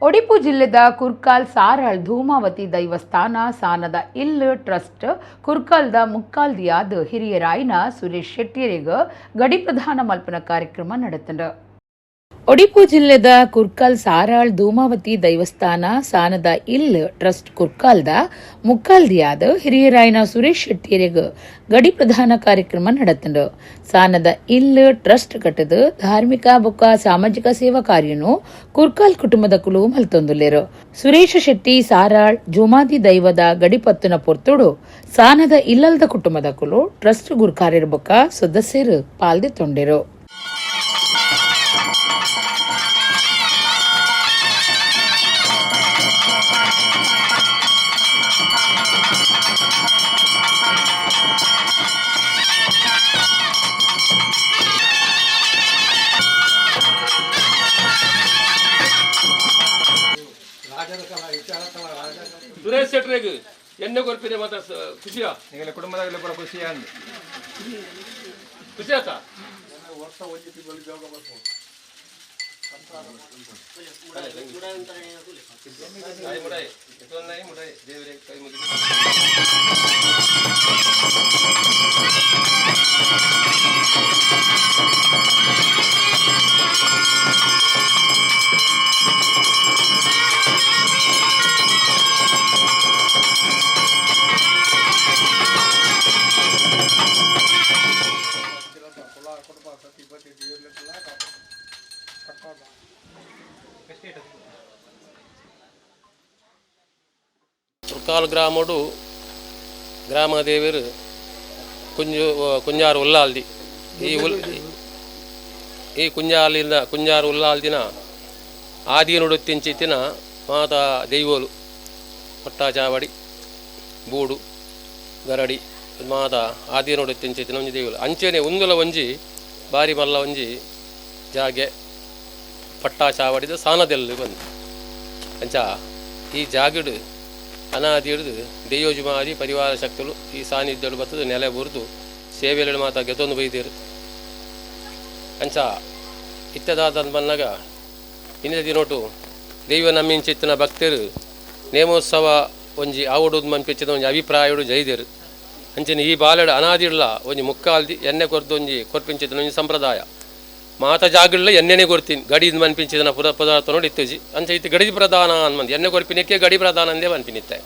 ಒಡಿಪು ಜಿಲ್ಲೆದ ಕುರ್ಕಾಲ್ ಸಾರಾಳ್ ಧೂಮಾವತಿ ದೈವಸ್ಥಾನ ಸಾನದ ಇಲ್ ಟ್ರಸ್ಟ್ ಕುರ್ಕಾಲ್ದ ಮುಕ್ಕಾಲ್ದಿಯಾದ ಹಿರಿಯರಾಯಿನ ಸುರೇಶ್ ಶೆಟ್ಟಿಯರಿಗೆ ಗಡಿ ಪ್ರದಾನ ಮಲ್ಪನ ಕಾರ್ಯಕ್ರಮ ನಡೆತಂಡ. ಒಡಿಪು ಜಿಲ್ಲೆದ ಕುರ್ಕಾಲ್ ಸಾರಾಳ್ ಧೂಮಾವತಿ ದೈವಸ್ಥಾನ ಸಾನದ ಇಲ್ ಟ್ರಸ್ಟ್ ಕುರ್ಕಾಲ್ದ ಮುಕ್ಕಾಲ್ದಿಯಾದ ಹಿರಿಯರಾಯಿನ ಸುರೇಶ್ ಶೆಟ್ಟಿಯರಿಗೆ ಗಡಿ ಪ್ರದಾನ ಕಾರ್ಯಕ್ರಮ ನಡೆತಂಡ. ಸಾನದ ಇಲ್ ಟ್ರಸ್ಟ್ ಕಟ್ಟದ ಧಾರ್ಮಿಕ ಬೊಕ್ಕ ಸಾಮಾಜಿಕ ಸೇವಾ ಕಾರ್ಯನು ಕುರ್ಕಾಲ್ ಕುಟುಂಬದ ಕುಲು ಮಲ್ತೊಂದುಲ್ಲೇರು. ಸುರೇಶ ಶೆಟ್ಟಿ ಸಾರಾಳ್ ಜುಮಾದಿ ದೈವದ ಗಡಿಪತ್ತನ ಪೊರ್ತುಡು ಸಾನದ ಇಲ್ಲಲ್ದ ಕುಟುಂಬದ ಕುಲು ಟ್ರಸ್ಟ್ ಗುರ್ಕಾರ್ಯರ ಬೊಕ್ಕ ಸದಸ್ಯರು ಪಾಲ್ದೆ ತೊಂಡೆರು. ಎಣ್ಣೆ ಕೊರ್ಪಿದೆ ಮಾತ್ರ ಖುಷಿಯಾ ಈಗಲೇ ಕುಟುಂಬದಾಗಲೇ ಕೂಡ ಖುಷಿ ಅಂದು ಖುಷಿ ಆಯ್ತಾ ದೇವರೇ ಕೈ ಮುಗಿ ತುರ್ಕಾಲ್ ಗ್ರಾಮಡು ಗ್ರಾಮ ದೇವರು ಕುಂಜಾರು ಉಲ್ಲಾಲ್ದಿ ಈ ಕುಂಜಾರು ಉಲ್ಲಾಲ್ದಿನ ಆದಿನುಡುತ್ತಿಂಚಿತ್ತಿನ ಮಾತ ದೈವೋಲು ಪಟ್ಟಾಚಾವಡಿ ಬೂಡು ಗರಡಿ ಮಾತ ಆದಿನುಡುತ್ತಿಂಚಿತ್ತಿನ ಒಂಜಿ ದೈವೋಲು ಅಂಚೆನೆ ಉಂದುಲ ಒಂಜಿ ಬಾರಿ ಮಲ್ಲ ಒಂಜಿ ಜಾಗೆ ಪಟ್ಟಾಚಾವಡಿದ ಸಾನದೆಲ್ಲ ಬಂದು ಅಂಚ ಈ ಜಾಗಡು ಅನಾದಿ ಹಿಡಿದು ದೈಯೋಜುಮಾದಿ ಪರಿವಾರ ಶಕ್ತಿಗಳು ಈ ಸಾನ್ನಿಧ್ಯಗಳು ಬರ್ತದೆ ನೆಲೆ ಬುರಿದು ಸೇವೆಗಳು ಮಾತಾ ಗೆದ್ದೊಂದು ಬೈದೇರು ಅಂಚ ಇತ್ತದಾದ ಬಂದಾಗ ಇನ್ನಿನ ದಿನೋಟು ದೈವ ನಮ್ಮಿಂಚಿತ್ತಿನ ಭಕ್ತರು ನೇಮೋತ್ಸವ ಒಂಜಿ ಆವಡುದು ಮನ್ಪಿಚ್ಚಿದ ಒಂಜಿ ಅಭಿಪ್ರಾಯಡು ಜೈದೇರು ಅಂಚಿನ ಈ ಬಾಲೆಡು ಅನಾದಿಡ್ಲ ಒಂಜಿ ಮುಕ್ಕಾಲ್ದಿ ಎಣ್ಣೆ ಕೊರ್ದು ಒಂಜಿ ಕೊರ್ಪಿಂಚಿತ್ತಿನ ಒಂಜಿ ಸಂಪ್ರದಾಯ ಮಾತ ಜಾಗಡ್ಲ ಎಣ್ಣೆನೆ ಕೊಡ್ತೀನಿ ಗಡಿಯಿಂದ ಮನ್ಪಿಂಚಿದನ ಪದಾರ್ಥ ನೋಡಿ ಇತ್ತಜಿ ಅಂಚ ಇತ್ತು ಗಡಿ ಪ್ರಧಾನ ಅನ್ಬಂದು ಎಣ್ಣೆ ಕೊರ್ಪಿನಕ್ಕೆ ಗಡಿ ಪ್ರಧಾನ ಅಂದೇ ಮನ್ಪಿನಿತ್ತೆ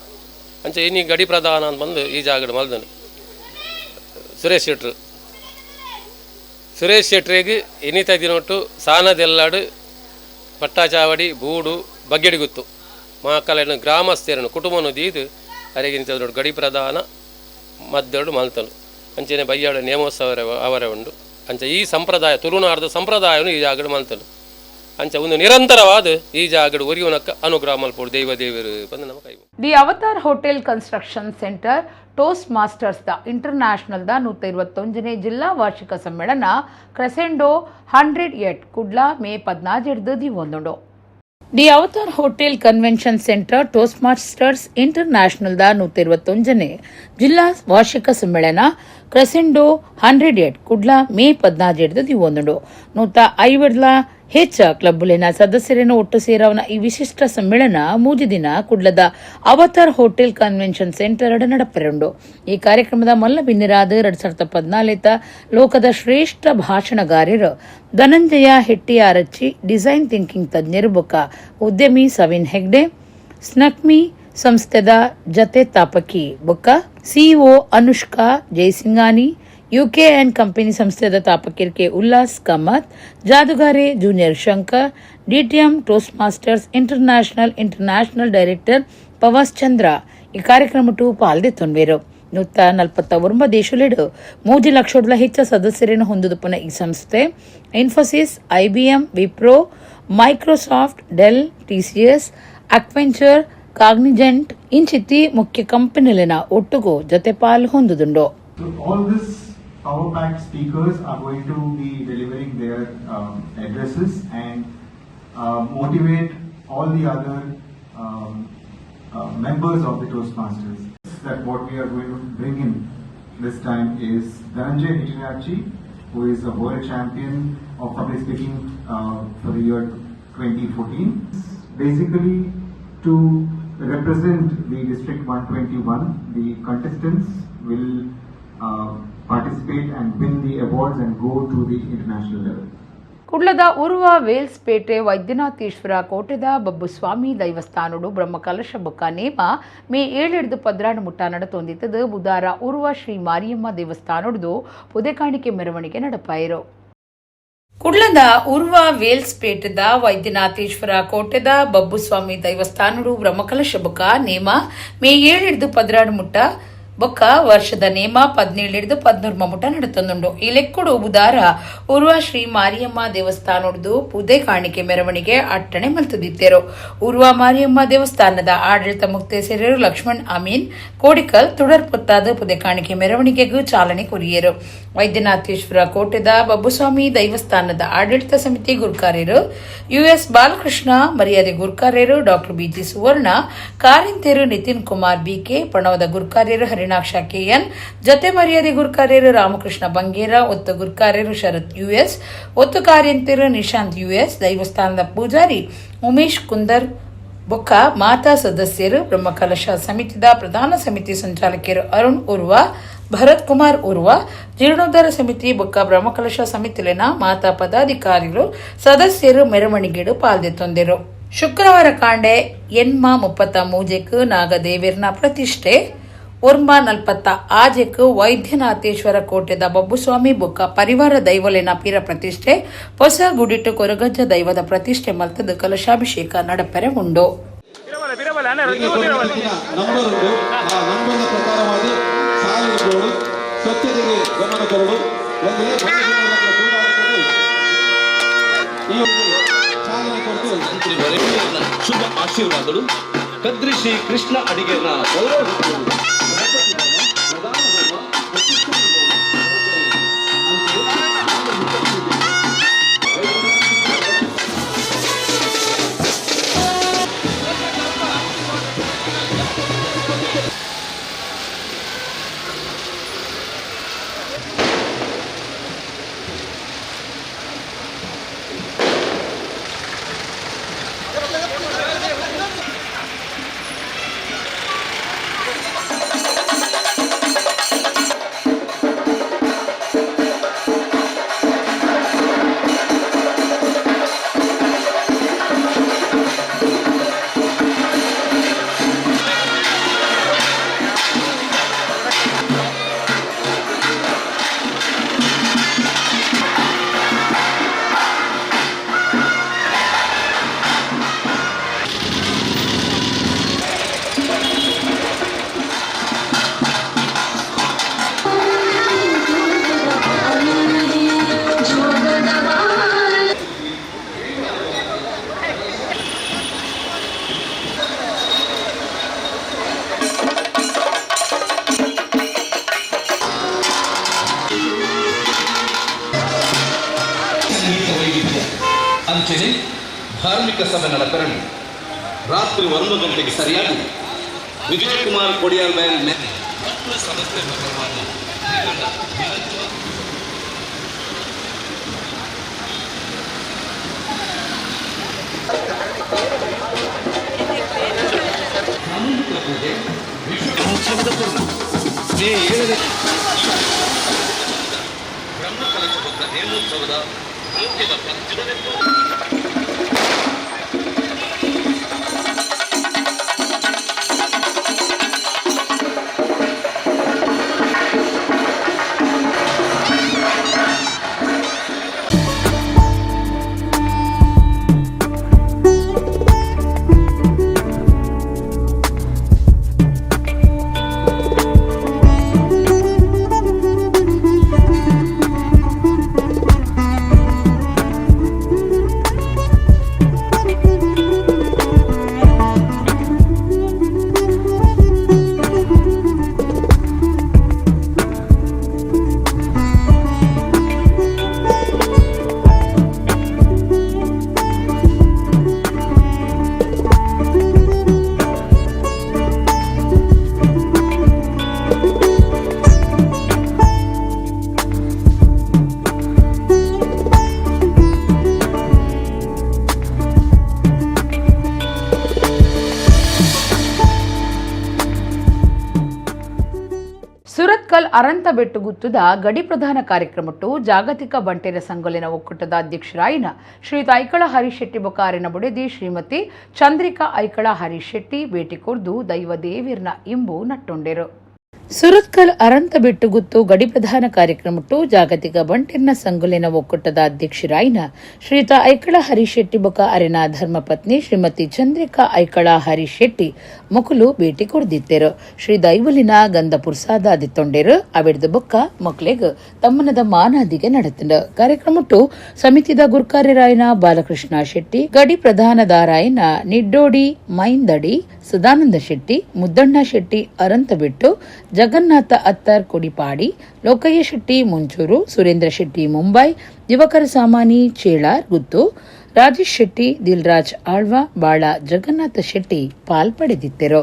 ಅಂಚ ಇನ್ನು ಗಡಿ ಪ್ರಧಾನ ಅಂತ ಬಂದು ಈ ಜಾಗಡು ಮಲ್ದನು ಸುರೇಶ್ ಶೆಟ್ರಿಗೆ ಇನ್ನಿತ ದಿನೊಟ್ಟು ಸಾನದೆಲ್ಲಾಡು ಪಟ್ಟಾಚಾವಡಿ ಬೂಡು ಬಗ್ಗೆಡಿಗುತ್ತು ಮಕ್ಕಳನ್ನು ಗ್ರಾಮಸ್ಥರನ್ನು ಕುಟುಂಬನು ದೀದು ಅರೆಗಿನಿತ ನೋಡಿ ಗಡಿ ಪ್ರಧಾನ ಮದ್ದೆರಡು ಮಲ್ತನು ಅಂಚೆನೆ ಬಯ್ಯಾಡು ನೇಮೋತ್ಸವ ಅವರೇ ಉಂಡು ಅಂಚ ಈ ಸಂಪ್ರದಾಯ ತುಳುನಾಡದ ಸಂಪ್ರದಾಯವನ್ನು ಈ ಜಾಗಡು ಮಲ್ತನು ಅಂಚ ಒಂದು ನಿರಂತರವಾದ ಈ ಜಾಗಡು ಒರಿಯುನಕ್ಕ ಅನುಗ್ರಹ ಮಲ್ಪೋಡು ದೇವರು ಬಂದು ನಮ್ಮ ಕೈ. The Avatar hotel construction centre Toastmasters ದ ಇಂಟರ್ನ್ಯಾಷನಲ್ ದ 121ನೇ ಜಿಲ್ಲಾ ವಾರ್ಷಿಕ ಸಮ್ಮೇಳನ crescendo 100 Kudla May 17 the Avatar hotel convention centre Toastmasters International ದ 121ನೇ ಜಿಲ್ಲಾ ವಾರ್ಷಿಕ ಸಮ್ಮೇಳನ ಕ್ರೆಸೆಂಡೋ 100 ಕುಡ್ಲ ಮೇ 17 150 ಹೆಚ್ಚ ಕ್ಲಬ್ಬುಲಿನ ಸದಸ್ಯರನ್ನು ಒಟ್ಟು ಸೇರವನ ಈ ವಿಶಿಷ್ಟ ಸಮ್ಮೇಳನ ಮೂಜಿ ದಿನ ಕುಡ್ಲದ ಅವತಾರ್ ಹೋಟೆಲ್ ಕನ್ವೆನ್ಷನ್ ಸೆಂಟರ್ ನಡಪೆರಂಡು. ಈ ಕಾರ್ಯಕ್ರಮದ ಮಲ್ಲ ಬಿನ್ನಿರಾದ 2014 ಲೋಕದ ಶ್ರೇಷ್ಠ ಭಾಷಣಗಾರರು ಧನಂಜಯ ಹೆಟ್ಟಿಯಾರಚ್ಚಿ, ಡಿಸೈನ್ ಥಿಂಕಿಂಗ್ ತಜ್ಞರು ಬೊಕ್ಕ ಉದ್ಯಮಿ ಸವಿನ್ ಹೆಗ್ಡೆ, ಸ್ನಕ್ಮಿ ಸಂಸ್ಥೆದ ಜತೆ ತಾಪಕಿ ಬೊಕ್ಕ CEO Anushka Jaisingani, UK and company ಸಂಸ್ಥೆದ ತಾಪಕಿರ್ಕೆ ಉಲ್ಲಾಸ್ ಕಾಮತ್, ಜಾದುಗಾರೆ junior Shankar, DTM Toastmasters International director Pavas Chandra ಈ ಕಾರ್ಯಕ್ರಮಟು ಪಾಲ್ದೆತ್ತೊಂಡ್ವೇರು. 149 ದೇಶಲೆಡು 3 ಲಕ್ಷೋಡ್ಲ ಹೆಚ್ಚ ಸದಸ್ಯರನ್ನು ಹೊಂದುದುಪನ ಈ ಸಂಸ್ಥೆ Infosys, IBM, Wipro, Microsoft, Dell, TCS, Accenture, Cognizant ಇಂಚಿತ್ತಿ ಮುಖ್ಯ ಕಂಪನಿಲಿನ ಒಟ್ಟುಗು ಜೊತೆ ಪಾಲು ಹೊಂದುದುಂಡು. Power-packed speakers are going to be delivering their addresses and motivate all the other members of the Toastmasters. That what we are going to bring in this time is Dhananjay Hettiarachchi, who is a world champion of public speaking for the year 2014. Basically, to represent the District 121, the contestants will participate and win the awards and go to the international level. ಕುಡ್ಲದ Urwa Wales ಪೇಟೆ ವೈದ್ಯನಾಥೇಶ್ವರ ಕೋಟೆದ ಬಬ್ಬುಸ್ವಾಮಿ ದೈವಸ್ಥಾನಡು ಬ್ರಹ್ಮಕಲಶ ಬೊಕ್ಕ ನೇಮ ಮೇ 7 ಮುಟ್ಟ ನಡತೊಂದಿತ್ತದು ಬುಧಾರ ಉರ್ವ ಶ್ರೀ ಮಾರಿಯಮ್ಮ ದೇವಸ್ಥಾನಡು ಪುದೆಕಾಣಿಕೆ ಮೆರವಣಿಗೆ ನಡಪಾಯಿರು. ಕುಡ್ಲದ Urwa Wales ಪೇಟೆದ Vaidyanatheshwara ಕೋಟೆದ Babbuswami ದೈವಸ್ಥಾನಡು Brahmakalasha ಬೊಕ್ಕ ನೇಮ ಮೇ 7 ಮುಟ್ಟ ಬೊಕ್ಕ ವರ್ಷದ ನೇಮ 17-13 ಮಮುಟ ನಡತೊಂದುಂಡು. ಈ ಲೆಕ್ಕುಡು ಬುಧಾರ ಉರ್ವ ಶ್ರೀ ಮಾರಿಯಮ್ಮ ದೇವಸ್ಥಾನದ್ದು ಪುದೆ ಕಾಣಿಕೆ ಮೆರವಣಿಗೆ ಅಟ್ಟಣೆ ಮಲ್ತದಿತ್ತೇರು. ಉರ್ವ ಮಾರಿಯಮ್ಮ ದೇವಸ್ಥಾನದ ಆಡಳಿತ ಮುಕ್ತೇಸರರು ಲಕ್ಷ್ಮಣ್ ಅಮೀನ್ ಕೋಡಿಕಲ್ ತುಡರ್ ಪೊತ್ತಾದ ಪುದೆ ಕಾಣಿಕೆ ಮೆರವಣಿಗೆಗೂ ಚಾಲನೆ ಕೊರಿಯರು. ವೈದ್ಯನಾಥೇಶ್ವರ ಕೋಟೆದ ಬಬ್ಬುಸ್ವಾಮಿ ದೈವಸ್ಥಾನದ ಆಡಳಿತ ಸಮಿತಿ ಗುರುಕಾರ್ಯರು ಯುಎಸ್ ಬಾಲಕೃಷ್ಣ ಮರ್ಯಾದೆ ಗುರುಕಾರ್ಯರು ಡಾಕ್ಟರ್ ಬಿಜಿ ಸುವರ್ಣ ಕಾರಿಂತೇರು ನಿತಿನ್ ಕುಮಾರ್ ಬಿಕೆ ಪಣವದ ಗುರುಕಾರ್ಯರು ಹರಿಣಾಕ್ಷ ಕೆಎನ್ ಜತೆ ಮರ್ಯಾದೆ ಗುರುಕಾರ್ಯರು ರಾಮಕೃಷ್ಣ ಬಂಗೇರ ಒತ್ತು ಗುರುಕಾರ್ಯರು ಶರತ್ ಯುಎಸ್ ಒತ್ತು ಕಾರ್ಯಂತೇರು ನಿಶಾಂತ್ ಯುಎಸ್ ದೈವಸ್ಥಾನದ ಪೂಜಾರಿ ಉಮೇಶ್ ಕುಂದರ್ ಬೊಕ್ಕ ಮಾತಾ ಸದಸ್ಯರು ಬ್ರಹ್ಮಕಲಶ ಸಮಿತಿದ ಪ್ರಧಾನ ಸಮಿತಿ ಸಂಚಾಲಕಿಯರು ಅರುಣ್ ಉರ್ವ ಭರತ್ ಕುಮಾರ್ ಉರ್ವ ಜೀರ್ಣೋದ್ಧಾರ ಸಮಿತಿ ಬೊಕ್ಕ ಬ್ರಹ್ಮಕಲಶ ಸಮಿತಿಲಿನ ಮಾತಾ ಪದಾಧಿಕಾರಿಗಳು ಸದಸ್ಯರು ಮೆರವಣಿಗೆಡು ಪಾಲ್ದೆತ್ತೊಂದಿರು. ಶುಕ್ರವಾರ ಕಾಂಡೆ ಎನ್ಮ 33 ನಾಗದೇವಿರ್ನ ಪ್ರತಿಷ್ಠೆ ಒರ್ಮ 40 ಆಜೆಕ್ ವೈದ್ಯನಾಥೇಶ್ವರ ಕೋಟೆದ ಬಬ್ಬುಸ್ವಾಮಿ ಬೊಕ್ಕ ಪರಿವಾರ ದೈವಲಿನ ಪೀರ ಪ್ರತಿಷ್ಠೆ ಹೊಸ ಗುಡಿಟ್ಟು ಕೊರಗಜ್ಜ ದೈವದ ಪ್ರತಿಷ್ಠೆ ಮಲ್ತದ ಕಲಶಾಭಿಷೇಕ ನಡಪೆರೆ ಉಂಡು. ಸ್ವಚ್ಛತೆಗೆ ಗಮನ ಕೊರಡು ಶುಭ ಆಶೀರ್ವಾದಗಳು ಕದ್ರಿ ಶ್ರೀ ಕೃಷ್ಣ ಅಡಿಗೆನ ಅಂಚನೆ ಧಾರ್ಮಿಕ ಸಭೆ ನಡಪರಣಿ ರಾತ್ರಿ 1 ಗಂಟೆಗೆ ಸರಿಯಾಗಿ ವಿಜಯಕುಮಾರ್ ಕೊಡಿಯಾಲ್ ಮೇಲೆ ಸಮಸ್ಯೆ ಸಾಮೂಹಿಕ ಪೂಜೆ ವಿಶ್ವದ ಪೂರ್ಣ ಮೇ 7 ಬ್ರಹ್ಮಕಲಶದ ನೇಮೋತ್ಸವದ ಮುಖ್ಯದ ಪಂಚಮನೆತ್ತು ಸುರತ್ಕಲ್ ಅರಂತ ಬೆಟ್ಟು ಗುತ್ತದ ಗಡಿ ಪ್ರಧಾನ ಕಾರ್ಯಕ್ರಮಟ್ಟು ಜಾಗತಿಕ ಬಂಟೆರ ಸಂಘಲಿನ ಒಕ್ಕೂಟದ ಅಧ್ಯಕ್ಷರಾಯಿನ ಶ್ರೀಯುತ ಐಕಳ ಹರೀಶ್ ಶೆಟ್ಟಿ ಬೊಕಾರಿನ ಬುಡೆದಿ ಶ್ರೀಮತಿ ಚಂದ್ರಿಕಾ ಐಕಳ ಹರೀಶ್ ಶೆಟ್ಟಿ ಭೇಟಿ ಕೊರ್ದು ದೈವ ದೇವಿರ್ನ ಇಂಬು ನಟ್ಟೊಂಡೆರು. ಸುರತ್ಕಲ್ ಅರಂತ ಬೆಟ್ಟು ಗುತ್ತು ಗಡಿ ಪ್ರಧಾನ ಕಾರ್ಯಕ್ರಮಟ್ಟು ಜಾಗತಿಕ ಬಂಟೆರ್ನ ಸಂಘಲಿನ ಒಕ್ಕೂಟದ ಅಧ್ಯಕ್ಷರಾಯಿನ ಶ್ರೀಯುತ ಐಕಳ ಹರೀಶ್ ಶೆಟ್ಟಿ ಬೊಕ ಅರೆನ ಧರ್ಮಪತ್ನಿ ಶ್ರೀಮತಿ ಚಂದ್ರಿಕಾ ಐಕಳ ಹರೀಶ್ ಶೆಟ್ಟಿ ಮೊಕಲು ಭೇಟಿ ಕೊಡ್ದಿತ್ತೇರು. ಶ್ರೀ ದೈವಲಿನ ಗಂಧ ಪುರ್ಸಾದ ಅದಿತ್ತೊಂಡೇರು ಅವಿಡ್ದು ಬೊಕ್ಕ ಮಕ್ಳಿಗೆ ತಮ್ಮನದ ಮಾನಾದಿಗೆ ನಡೆತಂಡ ಕಾರ್ಯಕ್ರಮಟ್ಟು ಸಮಿತಿದ ಗುರ್ಕಾರ್ಯರಾಯನ ಬಾಲಕೃಷ್ಣ ಶೆಟ್ಟಿ, ಗಡಿ ಪ್ರಧಾನದಾರಾಯನ ನಿಡ್ಡೋಡಿ ಮೈಂದಡಿ ಸದಾನಂದ ಶೆಟ್ಟಿ, ಮುದ್ದಣ್ಣ ಶೆಟ್ಟಿ ಅರಂತಬಿಟ್ಟು, ಜಗನ್ನಾಥ ಅತ್ತರ್ ಕೊಡಿಪಾಡಿ, ಲೋಕಯ್ಯ ಶೆಟ್ಟಿ ಮುಂಚೂರು, ಸುರೇಂದ್ರ ಶೆಟ್ಟಿ ಮುಂಬೈ, ಯುವಕರ ಸಾಮಾನಿ ಚೇಳಾರ್ ಗುತ್ತು, ರಾಜೇಶ್ ಶೆಟ್ಟಿ, ದಿಲ್ರಾಜ್ ಆಳ್ವ, ಬಾಳ ಜಗನ್ನಾಥ ಶೆಟ್ಟಿ ಪಾಲ್ಪಡೆದಿದ್ದರು.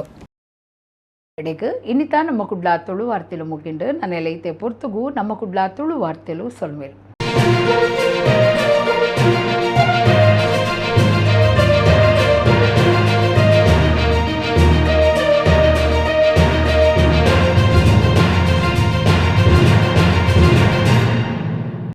ಇನ್ನಿತ ನಮ್ಮ ಕುಡ್ಲಾ ತುಳು ವಾರ್ತೆಲು ಮುಗಿಂಡು ನನ್ನ ಎಲೈತೆ ಪೊರ್ತುಗು ನಮ್ಮ ಕುಡ್ಲಾ ತುಳು ವಾರ್ತೆಲು ಸೊಲ್ಮೇರು.